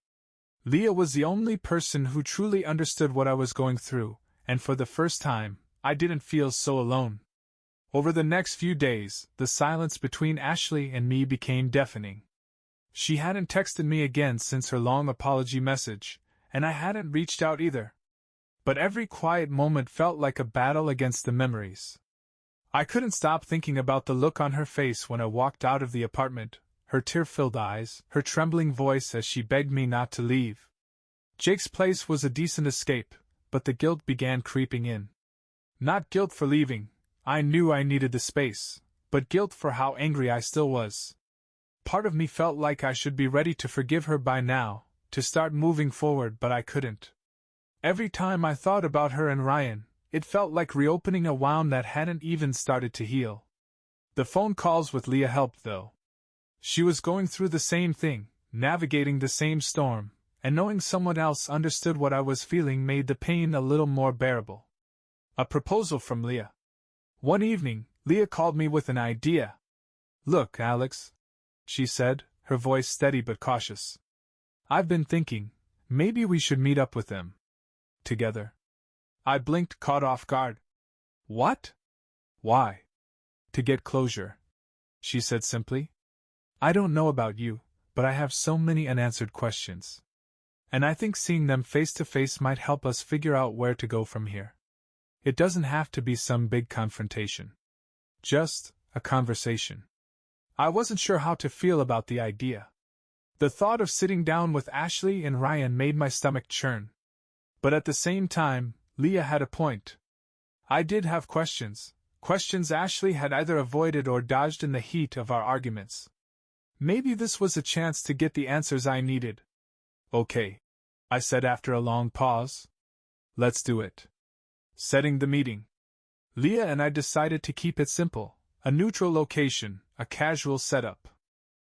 Speaker 1: Leah was the only person who truly understood what I was going through, and for the first time, I didn't feel so alone. Over the next few days, the silence between Ashley and me became deafening. She hadn't texted me again since her long apology message, and I hadn't reached out either. But every quiet moment felt like a battle against the memories. I couldn't stop thinking about the look on her face when I walked out of the apartment, her tear-filled eyes, her trembling voice as she begged me not to leave. Jake's place was a decent escape, but the guilt began creeping in. Not guilt for leaving, I knew I needed the space, but guilt for how angry I still was. Part of me felt like I should be ready to forgive her by now, to start moving forward, but I couldn't. Every time I thought about her and Ryan, it felt like reopening a wound that hadn't even started to heal. The phone calls with Leah helped, though. She was going through the same thing, navigating the same storm, and knowing someone else understood what I was feeling made the pain a little more bearable. A proposal from Leah. One evening, Leah called me with an idea. Look, Alex, she said, her voice steady but cautious. I've been thinking, maybe we should meet up with them. Together. I blinked, caught off guard. What? Why? To get closure, she said simply. I don't know about you, but I have so many unanswered questions. And I think seeing them face to face might help us figure out where to go from here. It doesn't have to be some big confrontation. Just a conversation. I wasn't sure how to feel about the idea. The thought of sitting down with Ashley and Ryan made my stomach churn. But at the same time, Leah had a point. I did have questions Ashley had either avoided or dodged in the heat of our arguments. Maybe this was a chance to get the answers I needed. Okay, I said after a long pause. Let's do it. Setting the meeting. Leah and I decided to keep it simple, a neutral location, a casual setup.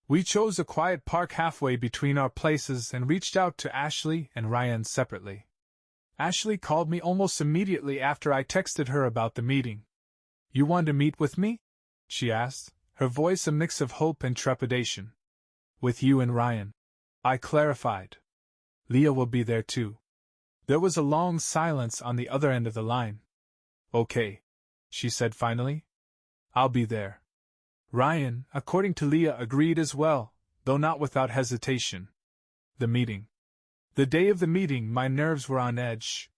Speaker 1: We chose a quiet park halfway between our places and reached out to Ashley and Ryan separately. Ashley called me almost immediately after I texted her about the meeting. "You want to meet with me?" she asked, her voice a mix of hope and trepidation. "With you and Ryan," I clarified. "Leah will be there too." There was a long silence on the other end of the line. "Okay," she said finally. "I'll be there." Ryan, according to Leah, agreed as well, though not without hesitation. The meeting. The day of the meeting, my nerves were on edge.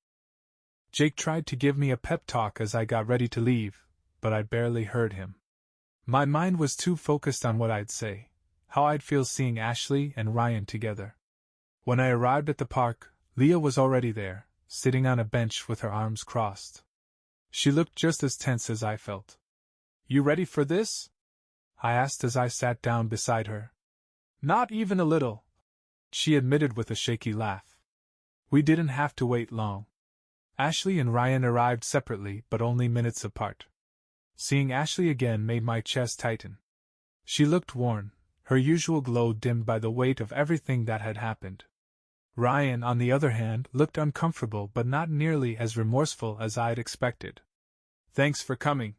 Speaker 1: Jake tried to give me a pep talk as I got ready to leave, but I barely heard him. My mind was too focused on what I'd say, how I'd feel seeing Ashley and Ryan together. When I arrived at the park, Leah was already there, sitting on a bench with her arms crossed. She looked just as tense as I felt. "You ready for this?" I asked as I sat down beside her. "Not even a little," she admitted with a shaky laugh. We didn't have to wait long. Ashley and Ryan arrived separately but only minutes apart. Seeing Ashley again made my chest tighten. She looked worn, her usual glow dimmed by the weight of everything that had happened. Ryan, on the other hand, looked uncomfortable but not nearly as remorseful as I'd expected. "Thanks for coming,"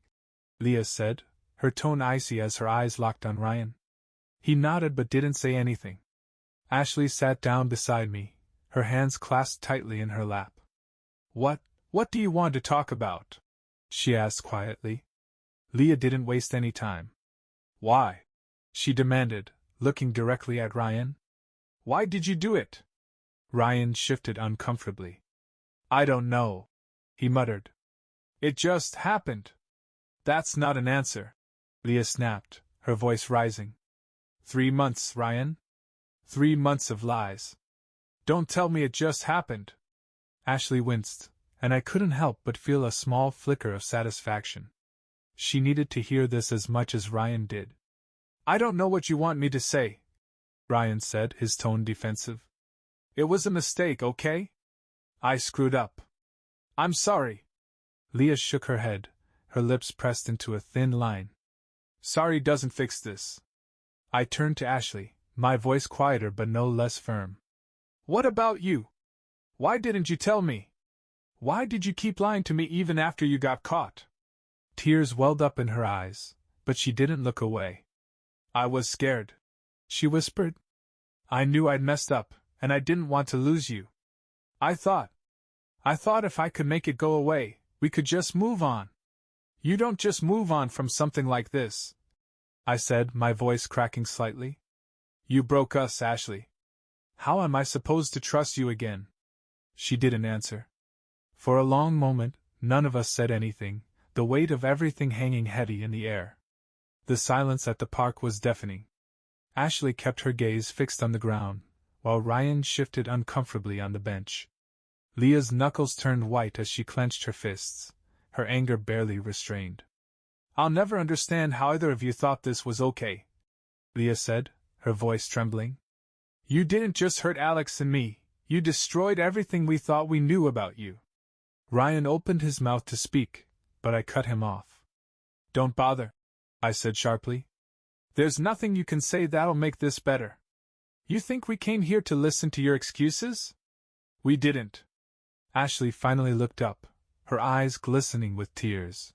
Speaker 1: Leah said, her tone icy as her eyes locked on Ryan. He nodded but didn't say anything. Ashley sat down beside me, her hands clasped tightly in her lap. What do you want to talk about?" she asked quietly. Leah didn't waste any time. "Why?" she demanded, looking directly at Ryan. "Why did you do it?" Ryan shifted uncomfortably. "I don't know," he muttered. "It just happened." "That's not an answer," Leah snapped, her voice rising. 3 months, Ryan. 3 months of lies. Don't tell me it just happened." Ashley winced, and I couldn't help but feel a small flicker of satisfaction. She needed to hear this as much as Ryan did. "I don't know what you want me to say," Ryan said, his tone defensive. "It was a mistake, okay? I screwed up. I'm sorry." Leah shook her head, her lips pressed into a thin line. "Sorry doesn't fix this." I turned to Ashley, my voice quieter but no less firm. "What about you? Why didn't you tell me? Why did you keep lying to me even after you got caught?" Tears welled up in her eyes, but she didn't look away. "I was scared," she whispered. "I knew I'd messed up, and I didn't want to lose you. I thought if I could make it go away, we could just move on." "You don't just move on from something like this," I said, my voice cracking slightly. "You broke us, Ashley. How am I supposed to trust you again?" She didn't answer. For a long moment, none of us said anything, the weight of everything hanging heavy in the air. The silence at the park was deafening. Ashley kept her gaze fixed on the ground, while Ryan shifted uncomfortably on the bench. Leah's knuckles turned white as she clenched her fists, her anger barely restrained. "I'll never understand how either of you thought this was okay," Leah said, her voice trembling. "You didn't just hurt Alex and me, you destroyed everything we thought we knew about you." Ryan opened his mouth to speak, but I cut him off. "Don't bother," I said sharply. "There's nothing you can say that'll make this better. You think we came here to listen to your excuses? We didn't." Ashley finally looked up, her eyes glistening with tears.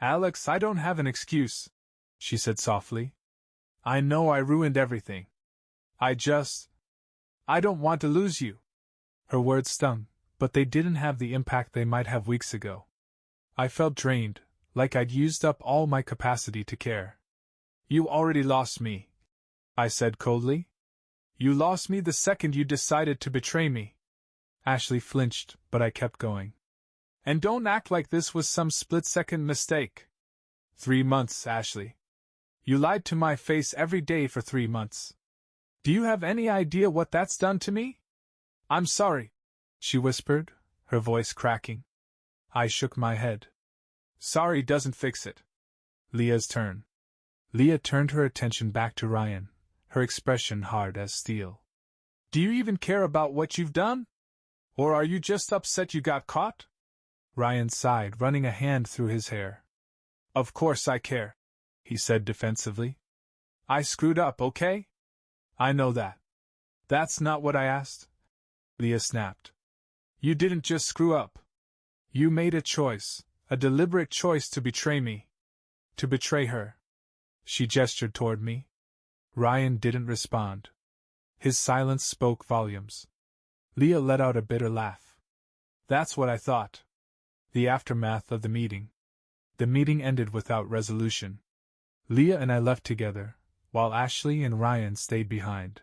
Speaker 1: "Alex, I don't have an excuse," she said softly. "I know I ruined everything. I don't want to lose you." Her words stung, but they didn't have the impact they might have weeks ago. I felt drained, like I'd used up all my capacity to care. "You already lost me," I said coldly. "You lost me the second you decided to betray me." Ashley flinched, but I kept going. "And don't act like this was some split-second mistake. 3 months, Ashley. You lied to my face every day for 3 months. Do you have any idea what that's done to me?" "I'm sorry," she whispered, her voice cracking. I shook my head. "Sorry doesn't fix it." Leah's turn. Leah turned her attention back to Ryan, her expression hard as steel. "Do you even care about what you've done? Or are you just upset you got caught?" Ryan sighed, running a hand through his hair. Of course I care, he said defensively. I screwed up, okay? I know that. That's not what I asked, Leah snapped. You didn't just screw up. You made a choice, a deliberate choice to betray me. To betray her. She gestured toward me. Ryan didn't respond. His silence spoke volumes. Leah let out a bitter laugh. That's what I thought. The aftermath of the meeting. The meeting ended without resolution. Leah and I left together, while Ashley and Ryan stayed behind.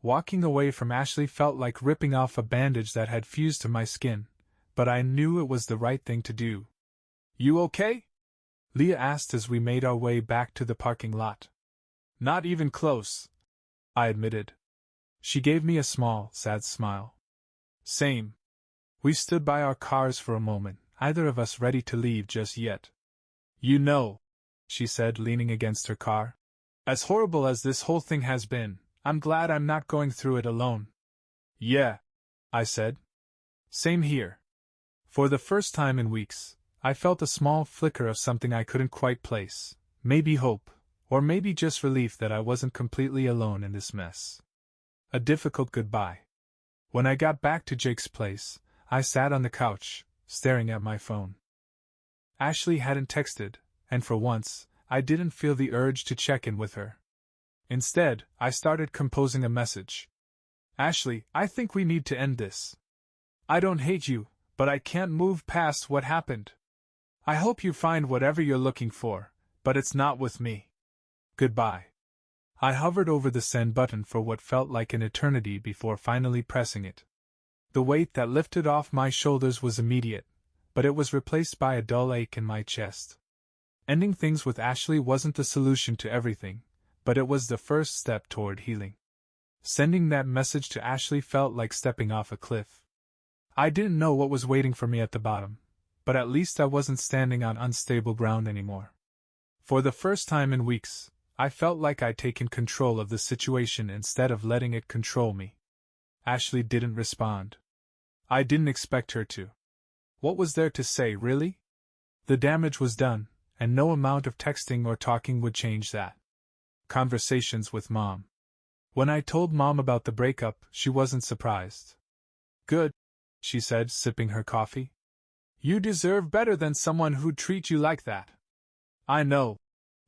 Speaker 1: Walking away from Ashley felt like ripping off a bandage that had fused to my skin, but I knew it was the right thing to do. You okay? Leah asked as we made our way back to the parking lot. Not even close, I admitted. She gave me a small, sad smile. Same. We stood by our cars for a moment, neither of us ready to leave just yet. You know, she said, leaning against her car, as horrible as this whole thing has been, I'm glad I'm not going through it alone. Yeah, I said. Same here. For the first time in weeks, I felt a small flicker of something I couldn't quite place, maybe hope, or maybe just relief that I wasn't completely alone in this mess. A difficult goodbye. When I got back to Jake's place, I sat on the couch, staring at my phone. Ashley hadn't texted, and for once, I didn't feel the urge to check in with her. Instead, I started composing a message. Ashley, I think we need to end this. I don't hate you, but I can't move past what happened. I hope you find whatever you're looking for, but it's not with me. Goodbye. I hovered over the send button for what felt like an eternity before finally pressing it. The weight that lifted off my shoulders was immediate, but it was replaced by a dull ache in my chest. Ending things with Ashley wasn't the solution to everything, but it was the first step toward healing. Sending that message to Ashley felt like stepping off a cliff. I didn't know what was waiting for me at the bottom, but at least I wasn't standing on unstable ground anymore. For the first time in weeks, I felt like I'd taken control of the situation instead of letting it control me. Ashley didn't respond. I didn't expect her to. What was there to say, really? The damage was done, and no amount of texting or talking would change that. Conversations with Mom. When I told Mom about the breakup, she wasn't surprised. Good, she said, sipping her coffee. You deserve better than someone who'd treat you like that. I know,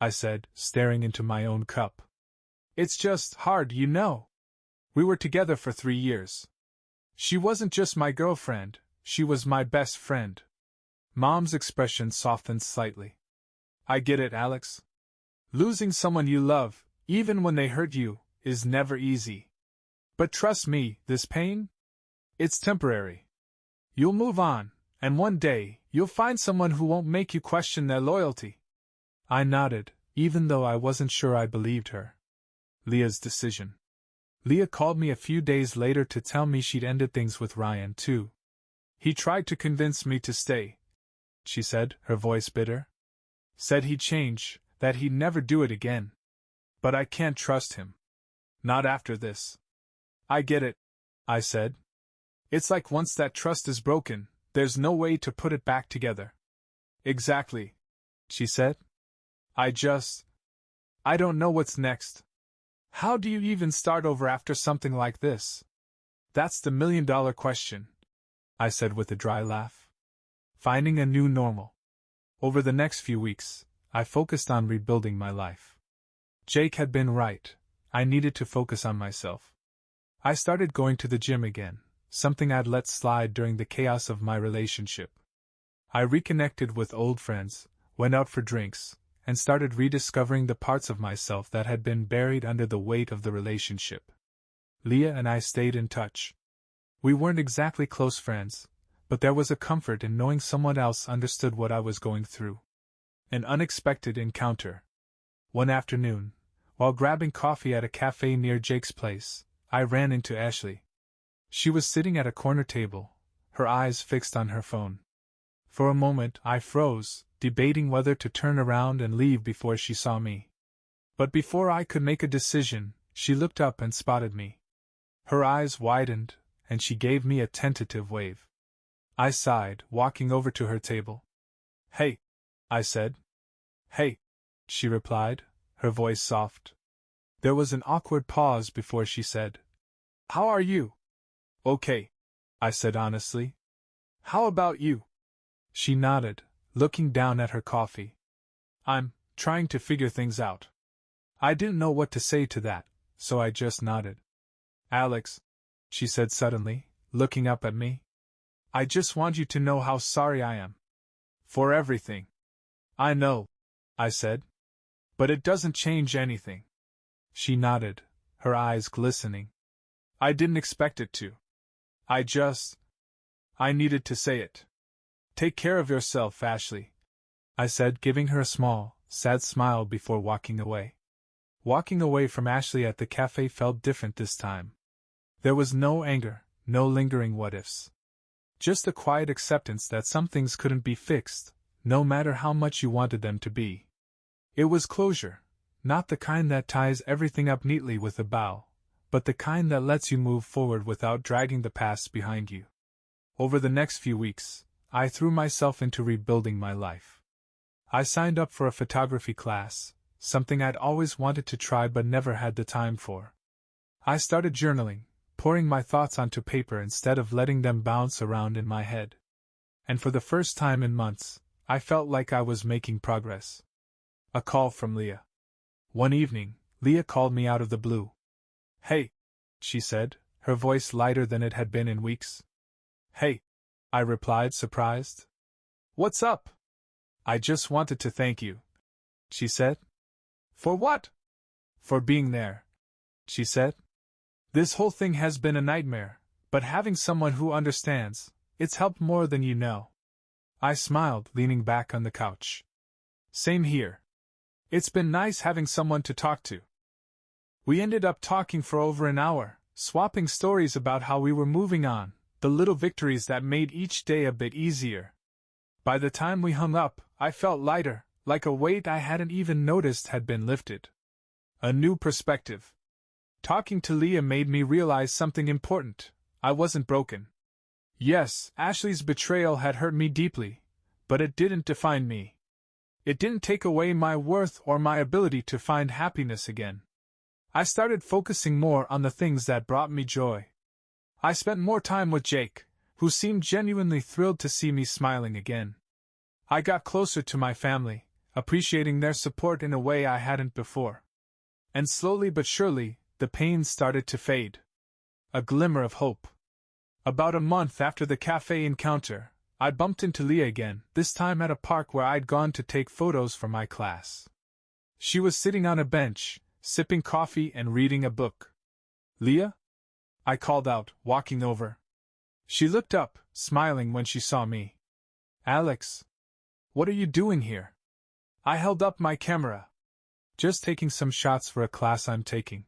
Speaker 1: I said, staring into my own cup. It's just hard, you know. We were together for 3 years. She wasn't just my girlfriend, she was my best friend. Mom's expression softened slightly. I get it, Alex. Losing someone you love, even when they hurt you, is never easy. But trust me, this pain? It's temporary. You'll move on, and one day, you'll find someone who won't make you question their loyalty. I nodded, even though I wasn't sure I believed her. Leah's decision. Leah called me a few days later to tell me she'd ended things with Ryan, too. He tried to convince me to stay, she said, her voice bitter. Said he'd change, that he'd never do it again. But I can't trust him. Not after this. I get it, I said. It's like once that trust is broken, there's no way to put it back together. Exactly, she said. I don't know what's next. How do you even start over after something like this? That's the million-dollar question, I said with a dry laugh. Finding a new normal. Over the next few weeks, I focused on rebuilding my life. Jake had been right. I needed to focus on myself. I started going to the gym again, something I'd let slide during the chaos of my relationship. I reconnected with old friends, went out for drinks, and started rediscovering the parts of myself that had been buried under the weight of the relationship. Leah and I stayed in touch. We weren't exactly close friends, but there was a comfort in knowing someone else understood what I was going through. An unexpected encounter. One afternoon, while grabbing coffee at a cafe near Jake's place, I ran into Ashley. She was sitting at a corner table, her eyes fixed on her phone. For a moment I froze, debating whether to turn around and leave before she saw me. But before I could make a decision, she looked up and spotted me. Her eyes widened, and she gave me a tentative wave. I sighed, walking over to her table. Hey, I said. Hey, she replied, her voice soft. There was an awkward pause before she said, How are you? Okay, I said honestly. How about you? She nodded, looking down at her coffee. I'm trying to figure things out. I didn't know what to say to that, so I just nodded. Alex, she said suddenly, looking up at me. I just want you to know how sorry I am. For everything. I know, I said. But it doesn't change anything. She nodded, her eyes glistening. I didn't expect it to. I needed to say it. Take care of yourself, Ashley, I said, giving her a small, sad smile before walking away. Walking away from Ashley at the cafe felt different this time. There was no anger, no lingering what-ifs. Just a quiet acceptance that some things couldn't be fixed, no matter how much you wanted them to be. It was closure, not the kind that ties everything up neatly with a bow, but the kind that lets you move forward without dragging the past behind you. Over the next few weeks, I threw myself into rebuilding my life. I signed up for a photography class, something I'd always wanted to try but never had the time for. I started journaling, pouring my thoughts onto paper instead of letting them bounce around in my head. And for the first time in months, I felt like I was making progress. A call from Leah. One evening, Leah called me out of the blue. Hey, she said, her voice lighter than it had been in weeks. Hey, I replied, surprised. What's up? I just wanted to thank you, she said. For what? For being there, she said. This whole thing has been a nightmare, but having someone who understands, it's helped more than you know. I smiled, leaning back on the couch. Same here. It's been nice having someone to talk to. We ended up talking for over an hour, swapping stories about how we were moving on, the little victories that made each day a bit easier. By the time we hung up, I felt lighter, like a weight I hadn't even noticed had been lifted. A new perspective. Talking to Leah made me realize something important. I wasn't broken. Yes, Ashley's betrayal had hurt me deeply, but it didn't define me. It didn't take away my worth or my ability to find happiness again. I started focusing more on the things that brought me joy. I spent more time with Jake, who seemed genuinely thrilled to see me smiling again. I got closer to my family, appreciating their support in a way I hadn't before. And slowly but surely, the pain started to fade. A glimmer of hope. About a month after the cafe encounter, I bumped into Leah again, this time at a park where I'd gone to take photos for my class. She was sitting on a bench, sipping coffee and reading a book. Leah? I called out, walking over. She looked up, smiling when she saw me. Alex, what are you doing here? I held up my camera. Just taking some shots for a class I'm taking.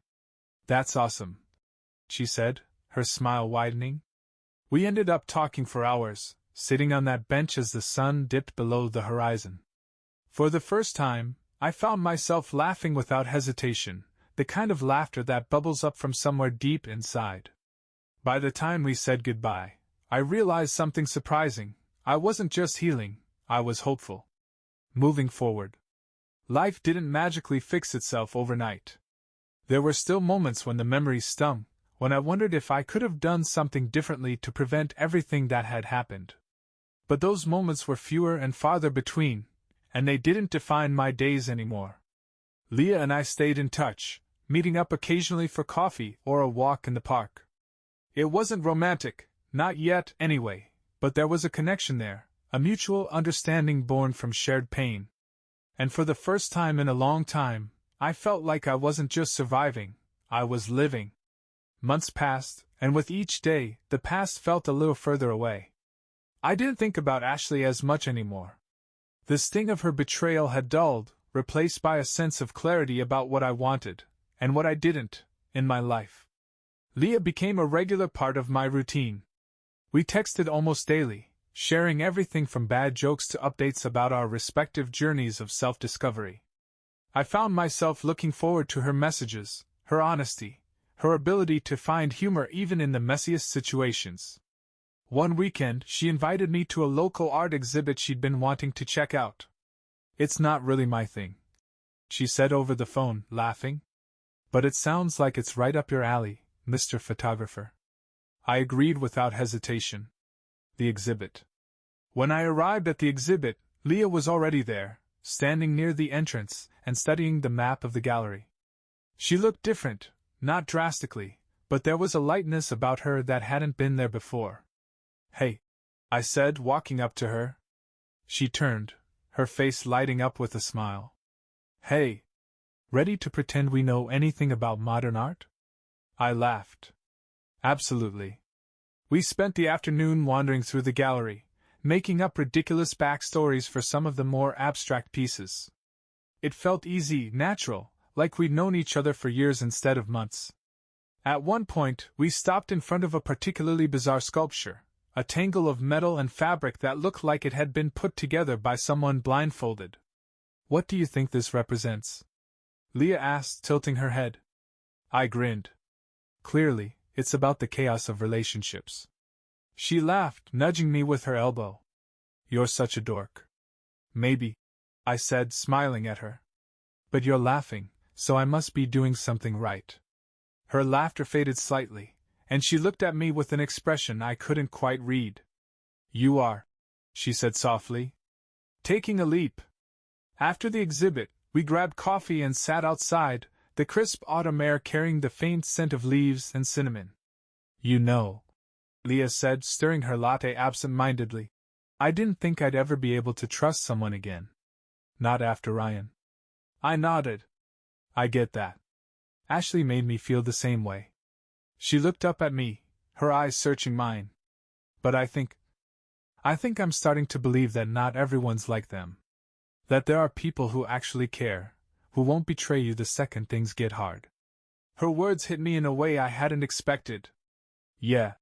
Speaker 1: That's awesome, she said, her smile widening. We ended up talking for hours, sitting on that bench as the sun dipped below the horizon. For the first time, I found myself laughing without hesitation, the kind of laughter that bubbles up from somewhere deep inside. By the time we said goodbye, I realized something surprising. I wasn't just healing, I was hopeful. Moving forward. Life didn't magically fix itself overnight. There were still moments when the memories stung, when I wondered if I could have done something differently to prevent everything that had happened. But those moments were fewer and farther between, and they didn't define my days anymore. Leah and I stayed in touch, meeting up occasionally for coffee or a walk in the park. It wasn't romantic, not yet anyway, but there was a connection there, a mutual understanding born from shared pain. And for the first time in a long time, I felt like I wasn't just surviving, I was living. Months passed, and with each day, the past felt a little further away. I didn't think about Ashley as much anymore. The sting of her betrayal had dulled, replaced by a sense of clarity about what I wanted, and what I didn't, in my life. Leah became a regular part of my routine. We texted almost daily, sharing everything from bad jokes to updates about our respective journeys of self-discovery. I found myself looking forward to her messages, her honesty, her ability to find humor even in the messiest situations. One weekend, she invited me to a local art exhibit she'd been wanting to check out. It's not really my thing, she said over the phone, laughing. But it sounds like it's right up your alley, Mr. Photographer. I agreed without hesitation. The exhibit. When I arrived at the exhibit, Leah was already there, standing near the entrance and studying the map of the gallery. She looked different, not drastically, but there was a lightness about her that hadn't been there before. Hey, I said, walking up to her. She turned, her face lighting up with a smile. Hey, ready to pretend we know anything about modern art? I laughed. Absolutely. We spent the afternoon wandering through the gallery, making up ridiculous backstories for some of the more abstract pieces. It felt easy, natural, like we'd known each other for years instead of months. At one point, we stopped in front of a particularly bizarre sculpture, a tangle of metal and fabric that looked like it had been put together by someone blindfolded. What do you think this represents? Leah asked, tilting her head. I grinned. Clearly, it's about the chaos of relationships. She laughed, nudging me with her elbow. You're such a dork. Maybe, I said, smiling at her. But you're laughing, so I must be doing something right. Her laughter faded slightly, and she looked at me with an expression I couldn't quite read. You are, she said softly. Taking a leap. After the exhibit, we grabbed coffee and sat outside, the crisp autumn air carrying the faint scent of leaves and cinnamon. You know, Leah said, stirring her latte absent-mindedly, I didn't think I'd ever be able to trust someone again. Not after Ryan. I nodded. I get that. Ashley made me feel the same way. She looked up at me, her eyes searching mine. But I think I'm starting to believe that not everyone's like them. That there are people who actually care, who won't betray you the second things get hard. Her words hit me in a way I hadn't expected. Yeah,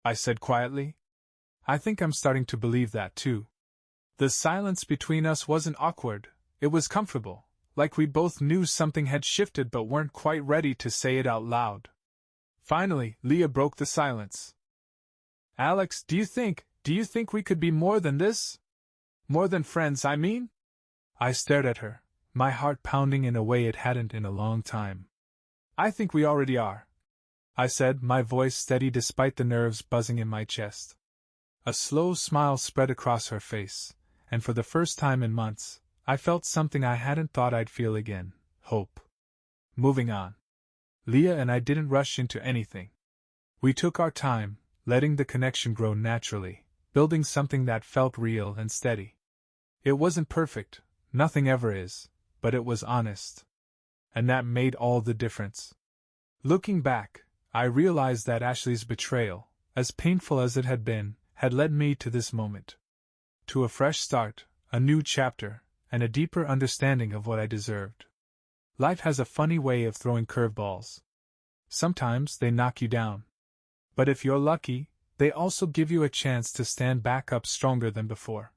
Speaker 1: I said quietly. I think I'm starting to believe that too. The silence between us wasn't awkward, it was comfortable, like we both knew something had shifted but weren't quite ready to say it out loud. Finally, Leah broke the silence. Alex, do you think we could be more than this? More than friends, I mean? I stared at her, my heart pounding in a way it hadn't in a long time. I think we already are, I said, my voice steady despite the nerves buzzing in my chest. A slow smile spread across her face, and for the first time in months, I felt something I hadn't thought I'd feel again, hope. Moving on. Leah and I didn't rush into anything. We took our time, letting the connection grow naturally, building something that felt real and steady. It wasn't perfect, nothing ever is, but it was honest. And that made all the difference. Looking back, I realized that Ashley's betrayal, as painful as it had been, had led me to this moment. To a fresh start, a new chapter, and a deeper understanding of what I deserved. Life has a funny way of throwing curveballs. Sometimes they knock you down. But if you're lucky, they also give you a chance to stand back up stronger than before.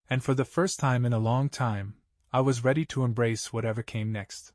Speaker 1: And for the first time in a long time, I was ready to embrace whatever came next.